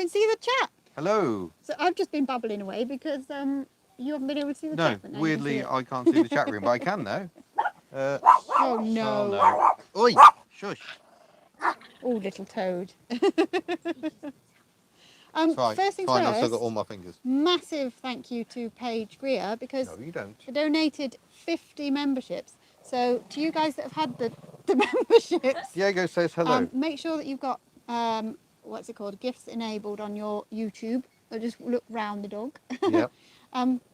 can see the chat. Hello. So I've just been babbling away because you haven't been able to see the No, chat. But now weirdly, you can see I can't see the chat room, but I can now. Oh no. Oh no. Oi! Shush. Oh, little toad. It's fine. First It's things fine. I've still first, got all my fingers. massive thank you to Paige Greer because No, you don't. they donated 50 memberships. So to you guys that have had the memberships, Diego says hello. make sure that you've got, what's it called, gifts enabled on your YouTube. Or just look round the dog. Yep.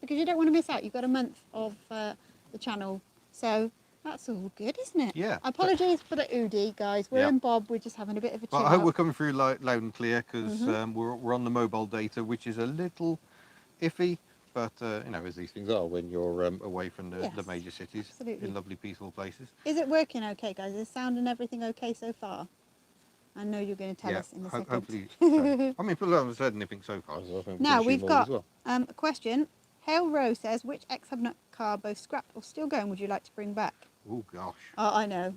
Because you don't want to miss out. You've got a month of the channel. So that's all good, isn't it? Yeah. Apologies for the oodie, guys. We're Yep. in Bob. We're just having a bit of a chill But I hope out. we're coming through loud and clear because we're on the mobile data, which is a little iffy. But, you know, as these things are when you're away from the Yes, major cities absolutely. in lovely, peaceful places. Is it working okay, guys? Is sound and everything okay so far? I know you're going to tell us in a second. Hopefully so. I mean, people haven't said anything so far, so I think Now, we we've can assume all got as well. a question. Hale Rowe says, which ex-Hubnut car, both scrapped or still going, would you like to bring back? Oh, gosh. Oh, I know.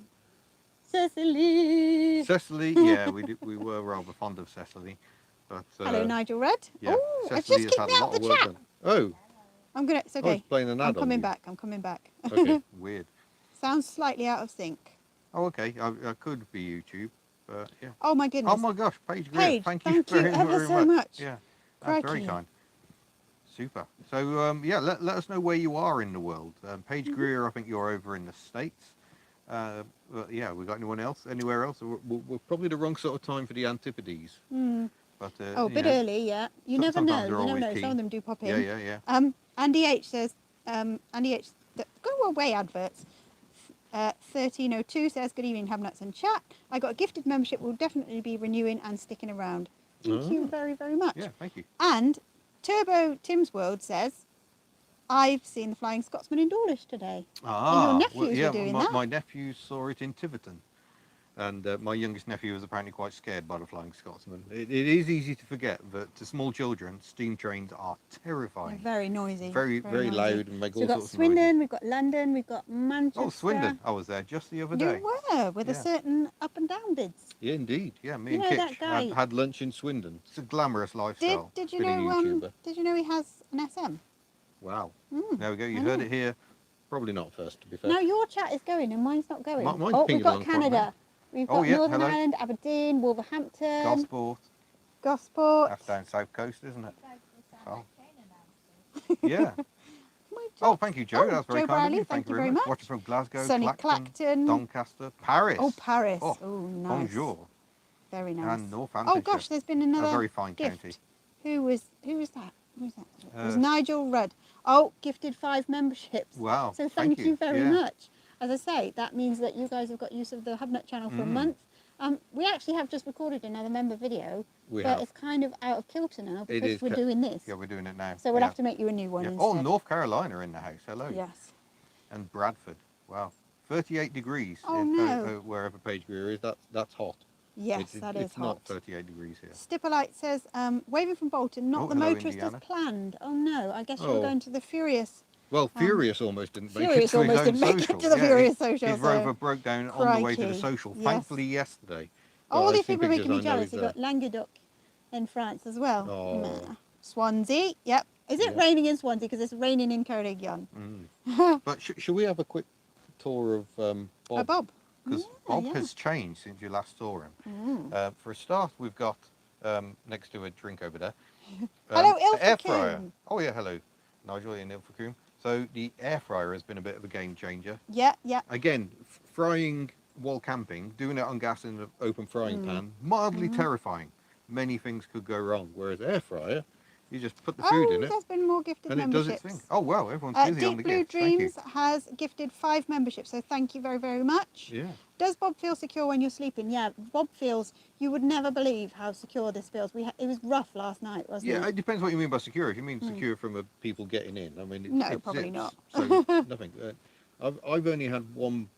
Cecily! Cecily, yeah, we were rather fond of Cecily. But, Hello, Nigel Red. Yeah, Oh, it's Cecily just has kicked had me a out lot the of work chat. done. Oh, It's okay. I was playing an ad I'm coming on you. back. I'm coming back. Okay, weird. Sounds slightly out of sync. Oh, okay, I could be YouTube, but yeah. Oh my goodness. Oh my gosh, Paige Greer, Paige, thank you very, ever very so much. Yeah, that's very Crikey. kind. Super. So, yeah, let us know where you are in the world. Paige Greer, I think you're over in the States. But yeah, we got anyone else? Anywhere else? We're probably the wrong sort of time for the Antipodes. But, Oh, a bit early, yeah. You never know. sometimes they're You never always know. keen. Some of them do pop in. Yeah. Andy H says, Andy H, go away adverts. 1302 says, good evening, Hubnuts and chat. I got a gifted membership. Will definitely be renewing and sticking around. Thank you very, very much. Yeah, thank you. And Turbo Tim's World says, I've seen the Flying Scotsman in Dawlish today. And your nephews were doing that. My nephews saw it in Tiverton. And my youngest nephew was apparently quite scared by the Flying Scotsman. It is easy to forget that to small children, steam trains are terrifying. They're very noisy. Very noisy. loud and make so all sorts of noises. We've got Swindon, we've got London, we've got Manchester. Oh, Swindon. I was there just the other day. You were, with a certain up and down bids. Yeah, indeed. Yeah, me You and know Kitch that guy- had lunch in Swindon. It's a glamorous lifestyle. Did you being a know? YouTuber. Did you know he has an SM? Wow. There we go. You heard it here. Probably not first, to be fair. Now your chat is going and mine's not going. Mine's oh, pinging we've got along quite Canada. We've got Northern Ireland, Aberdeen, Wolverhampton, Gosport. That's down South Coast, isn't it? Oh. Yeah. Oh, thank you, Joe. That's very Joe kind of Bradley, you. thank you very much. Watching from Glasgow, Sunny Clacton, Doncaster, Paris. Oh, Paris. Oh, nice. Bonjour. Very nice. And Northamptonshire. Oh gosh, there's been another a very fine gift. county. Who was that? Who was that? It was Nigel Rudd. Oh, gifted 5 memberships. Wow. So thank you very much. As I say, that means that you guys have got use of the Hubnut channel for a month. We actually have just recorded another member video, but it's kind of out of kilter now because we're doing this. Yeah, we're doing it now. So we'll have to make you a new one instead. Oh, North Carolina in the house. Hello. Yes. And Bradford. Wow. 38 degrees wherever Paige Greer is. That's hot. Yes, that is hot. It's not 38 degrees here. Stippolite says, waving from Bolton, not the motorist Indiana. as planned. Oh no, I guess you're going to the Furious. Well, Furious almost didn't make it Furious to his almost own didn't make social. it to the Furious social. His rover broke down on the way to the social. Yes. Thankfully, yesterday. Oh, these people are making me jealous. You've got Languedoc in France as well. Oh. Swansea, yep. Is it raining in Swansea? Because it's raining in Ceredigion. But should we have a quick tour of Bob? Bob. Because Bob has changed since you last saw him. For a start, we've got, next to a drink over there, hello, air fryer. Ilfracombe. Oh, yeah, hello, Nigel in Ilfracombe. So the air fryer has been a bit of a game changer. Yeah. Again, frying while camping, doing it on gas in an open frying pan, mildly terrifying. Many things could go wrong. Whereas air fryer, you just put the food in it. There's been more gifted and memberships. It does its thing. Oh, wow, everyone's busy on the Deep Blue gifts. Dreams has gifted 5 memberships, so thank you very, very much. Yeah. Does Bob feel secure when you're sleeping? Yeah, Bob feels, you would never believe how secure this feels. It was rough last night, wasn't it? Yeah, it depends what you mean by secure. If you mean secure from people getting in, I mean... No, probably not. So, nothing. I've only had one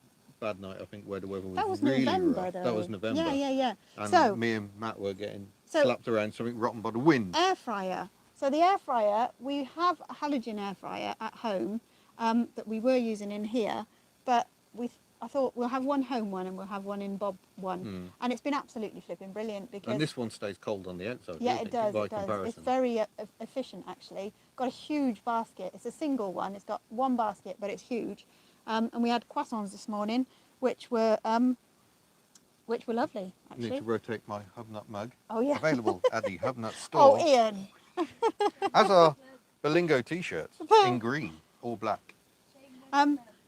bad night, I think, where the weather was really November, rough. though. That was November. Yeah. And so, me and Matt were getting slapped around something rotten by the wind. Air fryer. So the air fryer, we have a halogen air fryer at home that we were using in here, but I thought we'll have one home one and we'll have one in Bob one. Mm. And it's been absolutely flipping brilliant because... And this one stays cold on the outside, Yeah, doesn't it does, by it does. comparison. It's very efficient, actually. Got a huge basket. It's a single one. It's got one basket, but it's huge. And we had croissants this morning, which were lovely, I actually. need to rotate my Hubnut mug. Oh, yeah. Available at the Hubnut Oh, store. Ian. As are Berlingo t-shirts in green or black.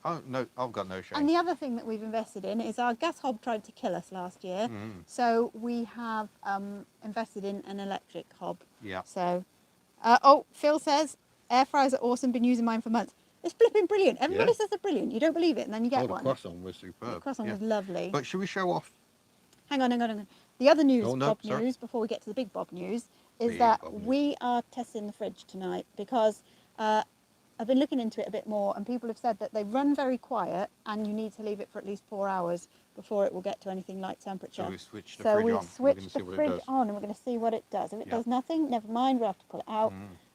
Oh, no, I've got no shame. And the other thing that we've invested in is our gas hob tried to kill us last year. So we have invested in an electric hob. Yeah. So, Phil says, air fryers are awesome, been using mine for months. It's flipping brilliant. Everybody says they're brilliant. You don't believe it, and then you get the one. croissant was superb. The croissant was lovely. But should we show off? Hang on. The other news, Bob sorry. news, before we get to the big Bob news, is Big that Bob news. we are testing the fridge tonight because I've been looking into it a bit more, and people have said that they run very quiet and you need to leave it for at least 4 hours before it will get to anything like temperature. So we switched the So fridge we've on. We're switched gonna see the what it fridge does. on and we're going to see what it does. If it does nothing, never mind, we'll have to pull it out.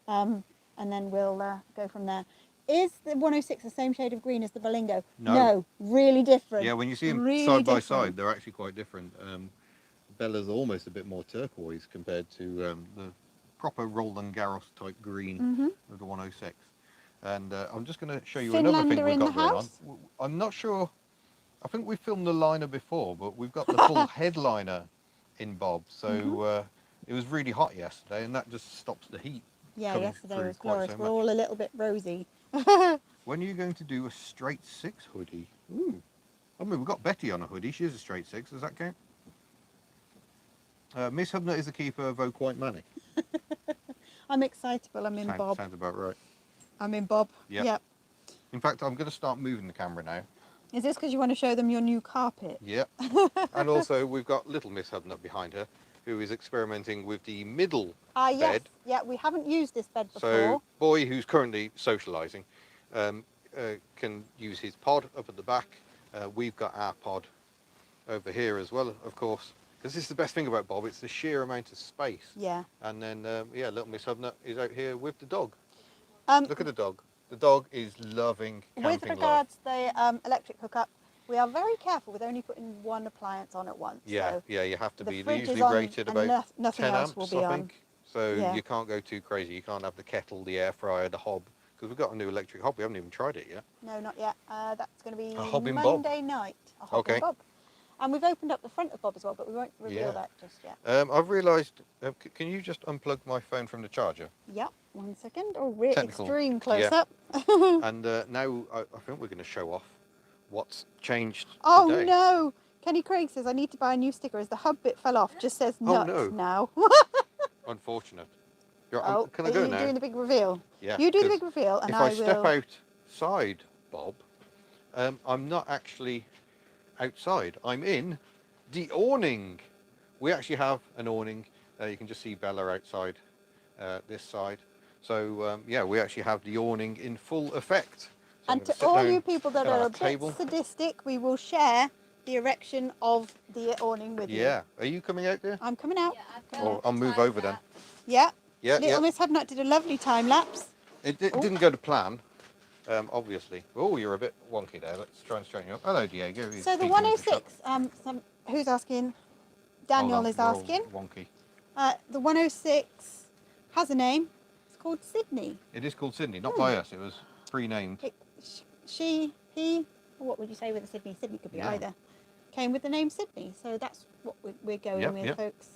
And then we'll go from there. Is the 106 the same shade of green as the Berlingo? No. Really different. Yeah, when you see them really side by different. side, they're actually quite different. Bella's almost a bit more turquoise compared to the proper Roland Garros type green of the 106. And I'm just going to show you another thing Finlander we've in got the going house? on. I'm not sure. I think we filmed the liner before, but we've got the full headliner in Bob. So it was really hot yesterday, and that just stops the heat. Yeah, coming yesterday through was quite glorious. so We're much. all a little bit rosy. When are you going to do a straight 6 hoodie? Ooh. I mean, we've got Betty on a hoodie. She's a straight 6. Does that count? Miss Hubnut is the keeper of Oak White Manny. I'm excitable. I'm in Bob. Sounds about right. I'm in Bob. Yep. In fact, I'm going to start moving the camera now. Is this because you want to show them your new carpet? Yep. And also, we've got little Miss Hubnut behind her, who is experimenting with the middle Yes. bed. Yeah, we haven't used this bed before. So, boy who's currently socialising can use his pod up at the back. We've got our pod over here as well, of course. Because this is the best thing about Bob, it's the sheer amount of space. Yeah. And then, little Miss Hubnut is out here with the dog. Um, Look at the dog. The dog is loving camping With regards to the electric hookup, we are very careful with only putting one appliance on at once. Yeah, So yeah, you have to the be. They're fridge is usually on rated and about nothing 10 else amps, will be I on. think. So Yeah. you can't go too crazy. You can't have the kettle, the air fryer, the hob. Because we've got a new electric hob. We haven't even tried it yet. No, not yet. That's going to be A hob in Bob. Monday night. A hob in Bob. And we've opened up the front of Bob as well, but we won't reveal that just yet. I've realised, can you just unplug my phone from the charger? Yep, 1 second. Oh, we're Technical. extreme close Yeah. up. And now I think we're going to show off what's changed Oh today. no! Kenny Craig says I need to buy a new sticker as the hub bit fell off. Just says nuts no. now. Unfortunate. Can I go you now? doing the big reveal? Yeah. You do the 'cause big reveal, and if I I will. step outside, Bob, I'm not actually outside. I'm in the awning. We actually have an awning. You can just see Bella outside this side. So, we actually have the awning in full effect. So I'm And gonna to sit all down you people that at are our a bit table. sadistic, we will share the erection of the awning with you. Yeah. Are you coming out there? I'm coming out. Or I'll move over then. Yeah. Yeah, Little yeah. Miss Hubnut did a lovely time lapse. It didn't go to plan, obviously. Oh, you're a bit wonky there. Let's try and straighten you up. Hello, Diego. He's So the peeking into shot. 106, who's asking? Daniel Hold on, is we're all asking. Wonky. The 106 has a name. It's called Sydney. It is called Sydney, not by us. It was pre-named. She, he, what would you say with a Sydney? Sydney could be Yeah. either. Came with the name Sydney, so that's what we're going with, Yep. folks.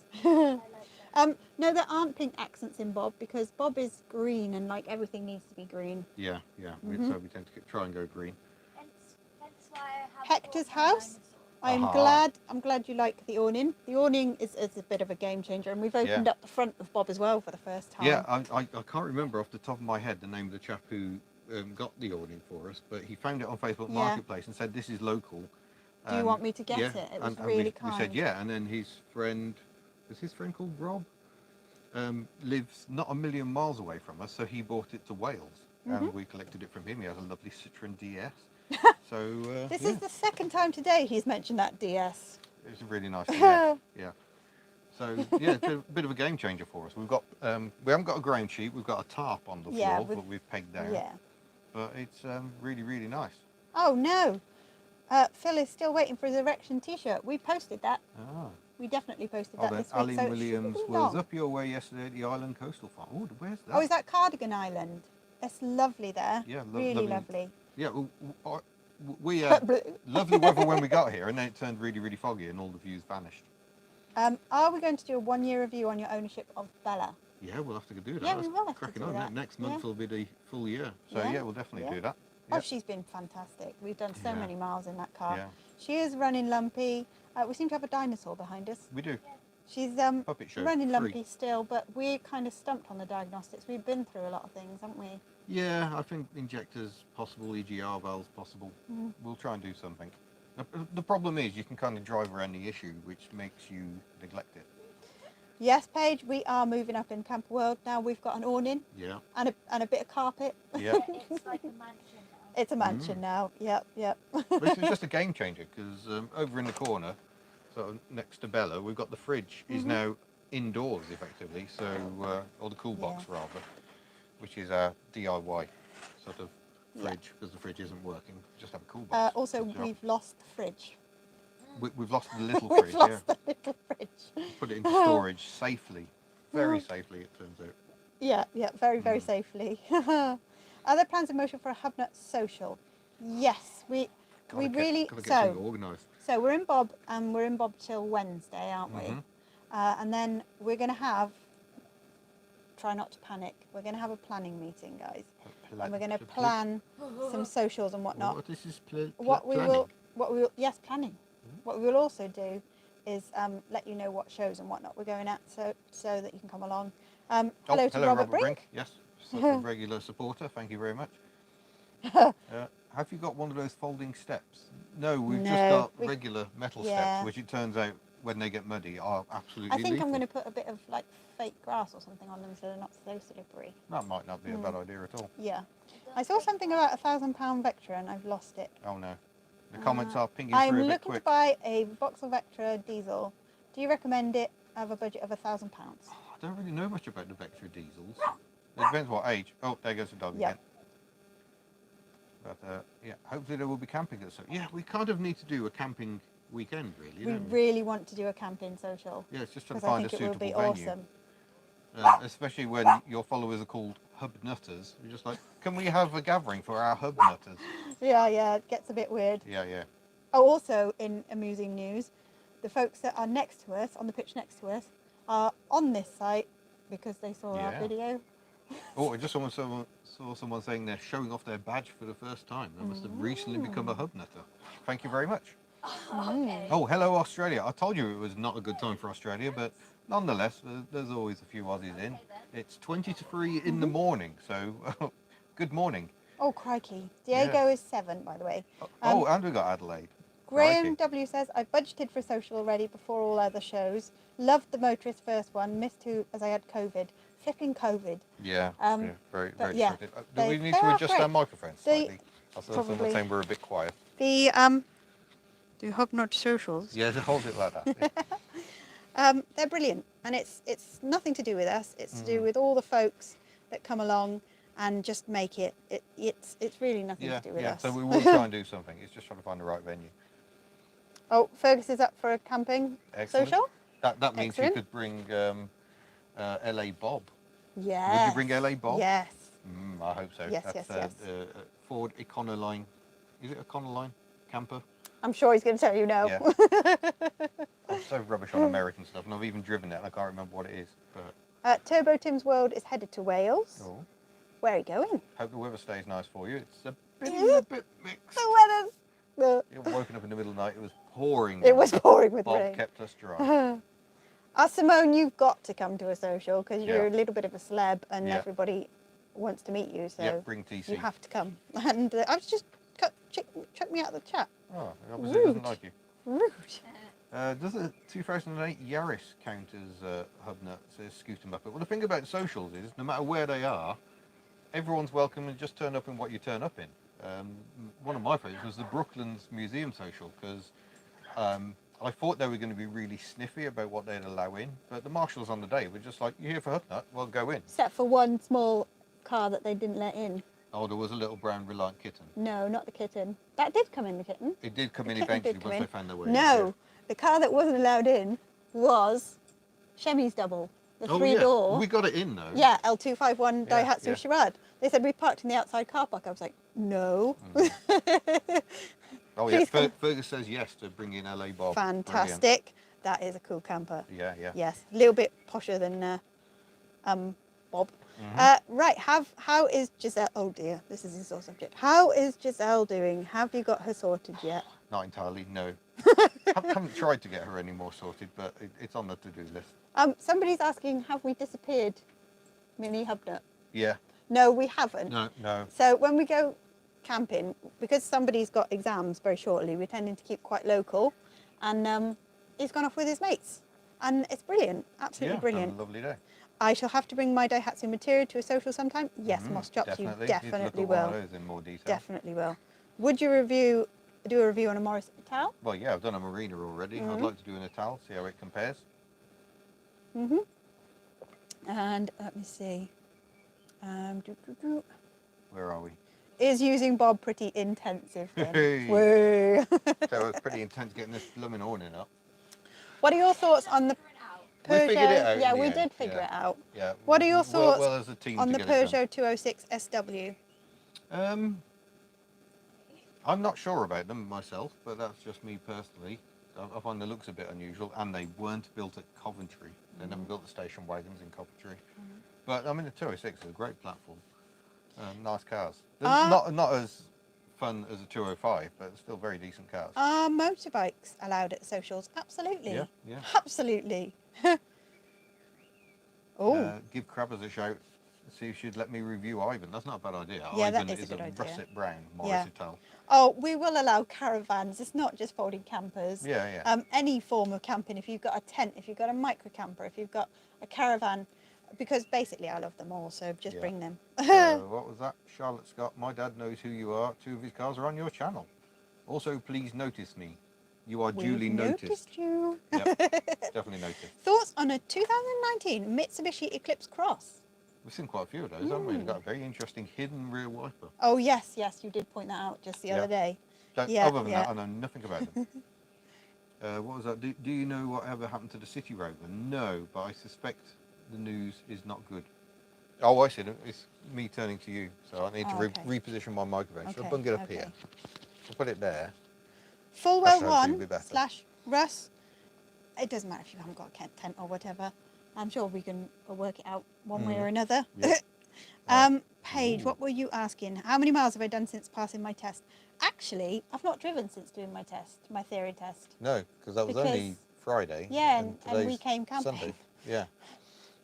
No, there aren't pink accents in Bob because Bob is green and like everything needs to be green. Yeah. Mhm. So we tend to try and go green. That's why I have Hector's bought house. I'm Aha. glad you like the awning. The awning is a bit of a game changer, and we've opened up the front of Bob as well for the first time. Yeah, I can't remember off the top of my head the name of the chap who got the awning for us, but he found it on Facebook Yeah. Marketplace and said this is local. Do you want me to get yeah, it? It was and really we kind. said yeah, and then his friend, was his friend called Rob? Lives not a million miles away from us, so he bought it to Wales, and we collected it from him. He has a lovely Citroen DS. So This yeah, is the second time today he's mentioned that DS. it's a really nice DS. Yeah. So yeah, it's a bit of a game changer for us. We've got we haven't got a ground sheet. We've got a tarp on the Yeah, floor that we've pegged down. Yeah. But it's really nice. Oh no! Phil is still waiting for his erection T-shirt. We posted that. Ah. We definitely posted Oh, that then this week. Alan So it Williams shouldn't be was long. up your way yesterday at the Island Coastal Farm. Oh, where's that? Oh, is that Cardigan Island? It's lovely there. Yeah, really lovely. Yeah, we had lovely weather when we got here, and then it turned really, really foggy, and all the views vanished. Are we going to do a 1-year review on your ownership of Bella? Yeah, we'll have to do that. Yeah, we will have to cracking do on. that. Next month will be the full year. So Yeah, yeah, we'll definitely do that. Oh, Yeah. she's been fantastic. We've done so Yeah. many miles in that car. Yeah. She is running lumpy. We seem to have a dinosaur behind us. We do. She's Puppet show. running free. lumpy still, but we're kind of stumped on the diagnostics. We've been through a lot of things, haven't we? Yeah, I think injectors possible, EGR valves possible. Mm. We'll try and do something. The problem is you can kind of drive around the issue, which makes you neglect it. Yes, Paige, we are moving up in Camper World now. We've got an awning Yeah. and a bit of carpet. Yeah. It's like a mansion now. It's a mansion now. Yep. But it's just a game changer because over in the corner, sort of next to Bella, we've got the fridge is now indoors effectively, so or the cool box rather, which is our DIY sort of fridge because the fridge isn't working. Just have a cool box. Also, Good job. we've lost the fridge. We've lost the little We've fridge. lost the little fridge. Put it into storage safely, very safely it turns out. Yeah, very safely. Are there plans in motion for a Hubnut social? Yes, we really gotta get so. things organised. So we're in Bob, and we're in Bob till Wednesday, aren't we? Mhm. And then we're going to have. Try not to panic. We're going to have a planning meeting, guys, and we're going to plan some socials and whatnot. What this is What we planning? will, yes, planning. What we will also do is let you know what shows and whatnot we're going at, so that you can come along. Hello to Robert Brink. Yes, a regular supporter. Thank you very much. Have you got one of those folding steps? No, we've just No, got we- regular metal yeah. steps, which it turns out when they get muddy are absolutely I think lethal. I'm going to put a bit of like fake grass or something on them so they're not so slippery. That might not be a bad idea at all. Yeah. I saw something about £1,000 Vectra and I've lost it. Oh no. The comments are pinging I'm through a bit looking quick. to buy a Vauxhall Vectra diesel. Do you recommend it? I have a budget of £1,000. I don't really know much about the Vectra diesels. It depends what age. Oh, there goes the dog Yep. again. But yeah, hopefully there will be camping. So yeah, we kind of need to do a camping weekend, really. We Don't we? really want to do a camping social Yeah, it's just trying because to I find a think it will suitable be venue. awesome. Especially when your followers are called Hubnutters. You're just like, can we have a gathering for our Hubnutters? Yeah, it gets a bit weird. Yeah. Oh, also in amusing news, the folks that are next to us, on the pitch next to us, are on this site because they saw our Yeah. video. Oh, I just saw someone saying they're showing off their badge for the first time. They must have recently become a Hubnutter. Thank you very much. Okay. Oh, hello Australia. I told you it was not a good time for Australia, but nonetheless, there's always a few Aussies in. It's 20 to 3 in the morning, so good morning. Oh, crikey. Diego is 7, by the way. Oh, and we got Adelaide. Graham Crikey. W says, I budgeted for social already before all other shows. Loved the motorist first one. Missed two as I had COVID. Flipping COVID. Yeah, very yeah, restricted. Do they- we need they to are adjust our great. microphones slightly? I saw someone probably- saying we're a bit quiet. The Hubnut socials. Yeah, just hold it like that. They're brilliant, and it's nothing to do with us. It's to do with all the folks that come along and just make it. It's really nothing Yeah, to do with yeah. us. So we will try and do something. It's just trying to find the right venue. Oh, Fergus is up for a camping Excellent. social. That means Excellent. you could bring LA Bob. Yes. Would you bring LA Bob? Yes. I hope so. Yes, That's yes, Ford Econoline. Is it Econoline camper? I'm sure he's going to tell you no. Yeah. I'm so rubbish on American stuff, and I've even driven it, and I can't remember what it is. But Turbo Tim's World is headed to Wales. oh, Where are you going? hope the weather stays nice for you. It's a bit mixed. The weather's. You're woken up in the middle of the night. It was pouring. It was pouring with Bob rain. kept us dry. Simone, you've got to come to a social because you're a Yeah. little bit of a celeb and Yeah. everybody wants to meet you. So Yeah, bring TC. you have to come. And I was just chuck me out of the chat. Oh, it obviously doesn't Rude. like you. Rude. Does the 2008 Yaris count as Hubnut? Says Scooter Muppet. Well, the thing about socials is, no matter where they are, everyone's welcome and just turn up in what you turn up in. One of my favourites was the Brooklands Museum social because I thought they were going to be really sniffy about what they'd allow in, but the marshals on the day were just like, "You're here for Hubnut? Well, go in." Except for one small car that they didn't let in. Oh, there was a little brown Reliant kitten. No, not the kitten. That did come in the kitten. It did come The in kitten eventually did come once in. they found their way. No, the car that wasn't allowed in was Shemi's double, the Oh, three-door. yeah. We got it in, though. Yeah, L251 Yeah, Daihatsu yeah. Charade. They said we parked in the outside car park. I was like, no. Oh, yeah. Please come. Fergus says yes to bring in LA Bob. Fantastic. That is a cool camper. Brilliant. Yeah, yeah. Yes, a little bit posher than Bob. Right, how is Giselle? Oh dear, this is his sore subject. How is Giselle doing? Have you got her sorted yet? Not entirely, no. Haven't tried to get her any more sorted, but it's on the to-do list. Somebody's asking, have we disappeared, Mini Hubnut? Yeah. No, we haven't. No. So when we go camping, because somebody's got exams very shortly, we're tending to keep quite local, and he's gone off with his mates, and it's brilliant, absolutely brilliant. Had a lovely day. I shall have to bring my Daihatsu material to a social sometime. Yes, Moss Chops, you definitely look at will. one of those in more detail. Definitely will. Would you do a review on a Morris Ital? Well, yeah, I've done a Marina already. I'd like to do an Ital, see how it compares. And let me see. Where are we? Is using Bob pretty intensive then? Hey. Whoa. So it's pretty intense getting this blooming awning up. What are your thoughts on the We Peugeot? figured it out. Yeah, in the we end. did figure it out. Yeah. What are your thoughts well, as a team on to the get it done. Peugeot 206 SW? I'm not sure about them myself, but that's just me personally. I find the looks a bit unusual, and they weren't built at Coventry. They never built the station wagons in Coventry. But I mean, the 206 is a great platform. Nice cars. They're not as fun as a 205, but still very decent cars. Are motorbikes allowed at socials? Absolutely. Yeah. Absolutely. Give Crabbers a shout. See if she'd let me review Ivan. That's not a bad idea. Yeah, that Ivan is a good idea. russet brown Morris Yeah. Ital. Oh, we will allow caravans. It's not just folding campers. Yeah. Any form of camping. If you've got a tent, if you've got a micro camper, if you've got a caravan, because basically I love them all, so just bring them. What was that? Charlotte Scott, my dad knows who you are. 2 of his cars are on your channel. Also, please notice me. You are duly We've noticed you. Yep, definitely noticed. Thoughts on a 2019 Mitsubishi Eclipse Cross? We've seen quite a few of those, haven't we? We've got a very interesting hidden rear wiper. Oh yes, you did point that out just the other day. Other than that, I know nothing about them. What was that? Do you know whatever happened to the City Rover? No, but I suspect the news is not good. Oh, I see. It's me turning to you, so I need to reposition my microphone. So I'll bung it up here. I'll put it there. Fullwell hopefully be better. 1/Russ. It doesn't matter if you haven't got a tent or whatever. I'm sure we can work it out one way or another. Yep. Paige, what were you asking? How many miles have I done since passing my test? Actually, I've not driven since doing my test, my theory test. No, because that was only Friday. Yeah, and we came camping. Sunday. Yeah.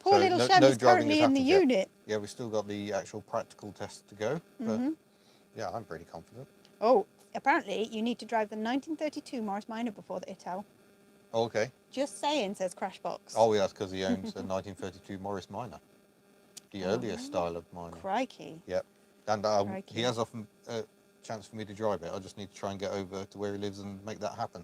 Poor little Shem is currently in the unit. Yeah, we've still got the actual practical test to go, but yeah, I'm pretty confident. Oh, apparently you need to drive the 1932 Morris Minor before the Ital. Oh, okay. Just saying, says Crashbox. Oh, yeah, that's because he owns a 1932 Morris Minor. The earlier style of Minor. Crikey. Yep. And he has often a chance for me to drive it. I just need to try and get over to where he lives and make that happen.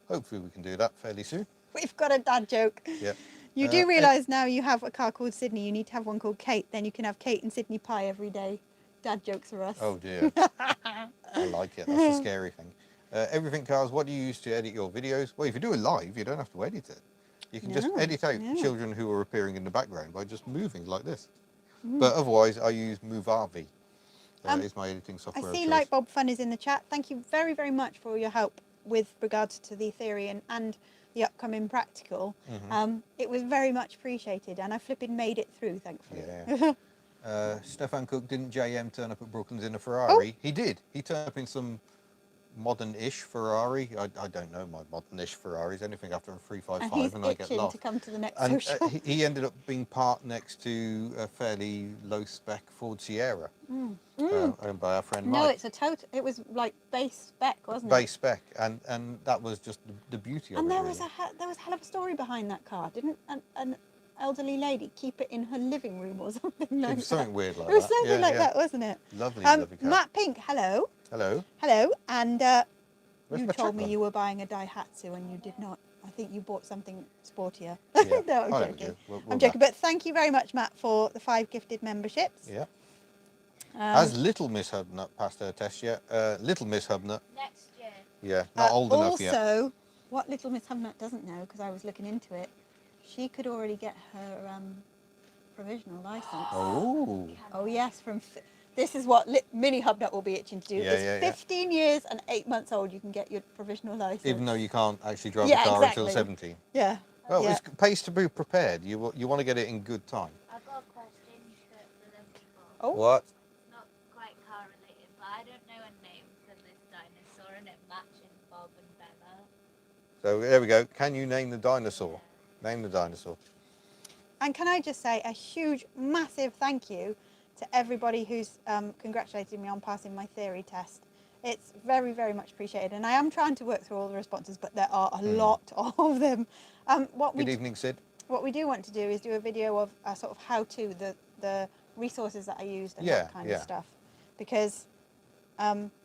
Hopefully we can do that fairly soon. We've got a dad joke. Yep. You do realise now you have a car called Sydney, you need to have one called Kate, then you can have Kate and Sydney pie every day. Dad jokes are us. Oh dear. I like it. That's the scary thing. Everything Cars, what do you use to edit your videos? Well, if you do it live, you don't have to edit it. You can just edit out children who are appearing in the background by just moving like this. But otherwise, I use Movavi. Is my editing software. I see Lightbulb Fun is in the chat. Thank you very, very much for your help with regards to the theory and the upcoming practical. It was very much appreciated, and I flipping made it through, thankfully. Yeah. Stefan Cook, didn't JM turn up at Brooklands in a Ferrari? He did. He turned up in some modern-ish Ferrari. I don't know my modern-ish Ferraris. Anything after a 355 and I get lost. To come to the next and social. He ended up being parked next to a fairly low-spec Ford Sierra, owned by our friend Mike. No, it's a total. It was like base spec, wasn't it? Base spec, and that was just the beauty of and it. there was a hell of a story behind that car, didn't an elderly lady keep it in her living room or something like that? It was something weird like that. It was something like that, wasn't it? Lovely, lovely car. Matt Pink, hello. Hello. Hello, and you my told me chat you were buying a Daihatsu and you did not. I think you bought something sportier. Yeah. No, I'm joking. I'm joking, but thank you very much, Matt, for the 5 gifted memberships. Yeah. Has Little Miss Hubnut passed her test yet? Little Miss Hubnut, Next year. yeah, not old enough yet. Also, what little Miss Hubnut doesn't know, because I was looking into it, she could already get her provisional license. Oh, Oh yes, this is what Mini Hubnut will be itching to do. Yeah, It's yeah, yeah. 15 years and 8 months old. You can get your provisional license. even though you can't actually drive Yeah, the car until exactly. 17. Yeah. Well, yeah. it pays to be prepared. You want to get it in good time. I've got a question for them people. Oh. What? Not quite car related, but I don't know a name for this dinosaur, and it matches Bob and Bella. So there we go. Can you name the dinosaur? Name the dinosaur. And can I just say a huge, massive thank you to everybody who's congratulated me on passing my theory test. It's very, very much appreciated. And I am trying to work through all the responses, but there are a lot of them. Good evening, Sid. What we do want to do is do a video of sort of how-to, the resources that I used and Yeah, that kind yeah. of stuff. Because,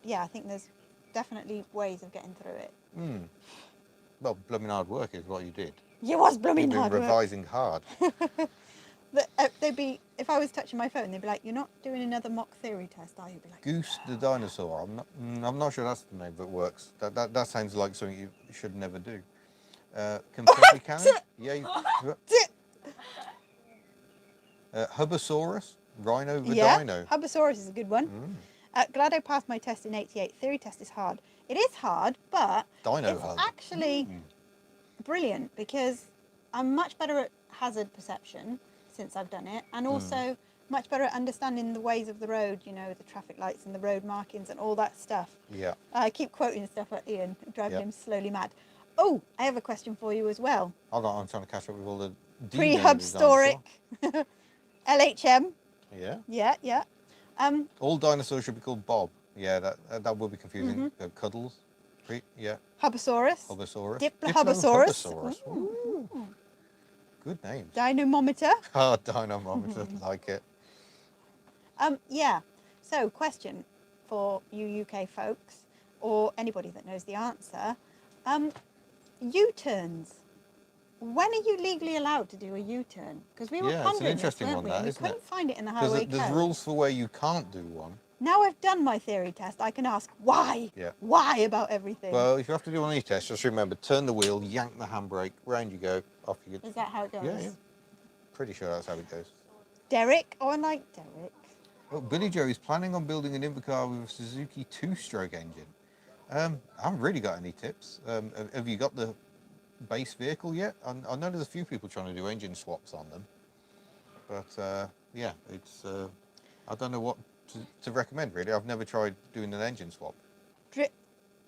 yeah, I think there's definitely ways of getting through it. Well, blooming hard work is what you did. It was blooming You've been hard work. revising hard. They'd be, if I was touching my phone, they'd be like, "You're not doing another mock theory test, are you?" Be like, Goose the dinosaur. I'm not sure that's the name that works. That sounds like something you should never do. Confetti cannon. Yeah. Hubosaurus. Rhino the yeah, dino. Hubosaurus is a good one. Glad I passed my test in '88. Theory test is hard. It is hard, but Dino it's hub. actually brilliant because I'm much better at hazard perception since I've done it, and also much better at understanding the ways of the road, you know, the traffic lights and the road markings and all that stuff. Yeah. I keep quoting stuff at Ian, driving Yep. him slowly mad. Oh, I have a question for you as well. I'm trying to catch up with all the Pre-hub storic LHM. Yeah. Yeah, yeah. All dinosaurs should be called Bob. Yeah, that will be confusing. Cuddles. Yeah. Hubosaurus. Hubosaurus. Diplohubosaurus. Ooh. Good names. Dynamometer. Oh, dynamometer. Like it. Yeah. So, question for you UK folks, or anybody that knows the answer. U-turns. When are you legally allowed to do a U-turn? Because we were Yeah, it's an pondering interesting this, one, weren't we? that, We isn't it? couldn't find it in the highway There's code. rules for where you can't do one. Now I've done my theory test, I can ask why. Yeah. Why about everything? Well, if you have to do one of these tests, just remember, turn the wheel, yank the handbrake, round you go, off you go. Is that how it goes? Yeah, yeah. Pretty sure that's how it goes. Derek? Oh, I like Derek. Well, Billy Joe is planning on building an Invacar with a Suzuki 2-stroke engine. I haven't really got any tips. Have you got the base vehicle yet? I know there's a few people trying to do engine swaps on them. But, yeah, it's... I don't know what to recommend, really. I've never tried doing an engine swap.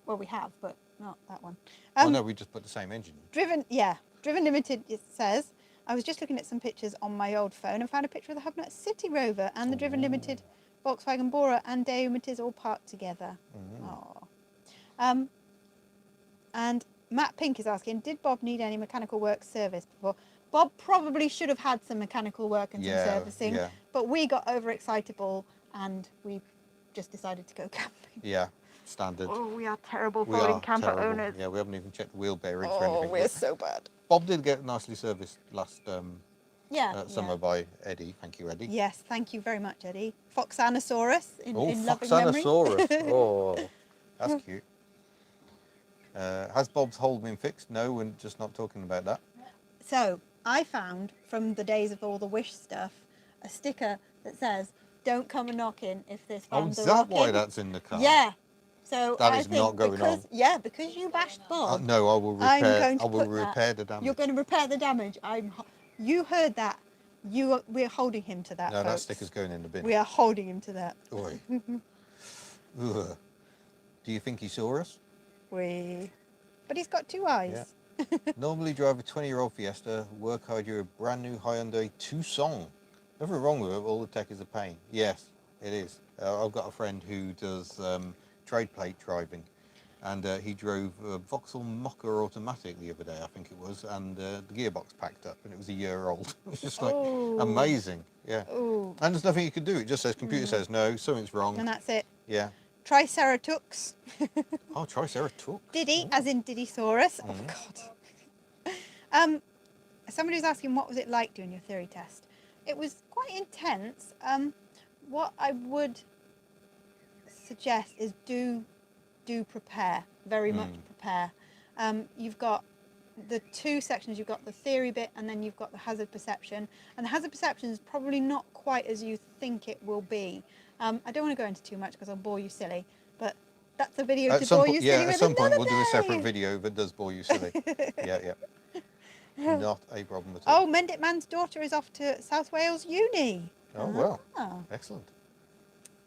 Well, we have, but not that one. No, we just put the same engine in. Driven Limited, it says. I was just looking at some pictures on my old phone and found a picture of the Hubnut City Rover and the Driven Limited Volkswagen Bora and Daewoo all parked together. Aww. And Matt Pink is asking, did Bob need any mechanical work service before? Bob probably should have had some mechanical work and some servicing, but we got overexcitable and we just decided to go camping. Yeah, standard. Oh, we are terrible We folding are camper terrible. owners. Yeah, we haven't even checked the wheel bearings or Oh, anything. we're so bad. Bob did get nicely serviced last summer Yeah. by Eddie. Thank you, Eddie. Yes, thank you very much, Eddie. Foxanosaurus in loving Foxanosaurus. memory. Oh, that's cute. Has Bob's hole been fixed? No, we're just not talking about that. So, I found from the days of all the Wish stuff a sticker that says, "Don't come a knocking if this Oh, van's is a that rocking." why that's in the car? Yeah. So That I is think not going because, on. Yeah, because you bashed Bob. No, I will I'm repair. going to I will put repair that. the damage. You're going to repair the damage. You heard that. We're holding him to that. No, that folks. sticker's going in the bin. We are holding him to that. Oi. Ugh. Do you think he saw us? But he's got two eyes. Yeah. Normally drive a 20-year-old Fiesta, work hard your brand new Hyundai Tucson. Nothing wrong with it, all the tech is a pain. Yes, it is. I've got a friend who does trade plate driving, and he drove a Vauxhall Mocha automatic the other day, I think it was, and the gearbox packed up, and it was a year old. It was just like amazing, yeah. Ooh. And there's nothing you can do. It just says, computer says no, something's wrong. And that's it. Yeah. Triceratux. Oh, Triceratux. Diddy, as in Diddysaurus. Oh, God. Somebody was asking what was it like doing your theory test. It was quite intense. what I would suggest is do prepare, very much prepare. You've got the two sections. You've got the theory bit, and then you've got the hazard perception. And the hazard perception is probably not quite as you think it will be. I don't want to go into too much because I'll bore you silly, but that's a video to bore you silly yeah, with at some point another we'll do a separate day. video that does bore you silly. Yeah. Not a problem at all. Oh, Mendip Man's daughter is off to South Wales Uni. Oh, well. Ah. Excellent.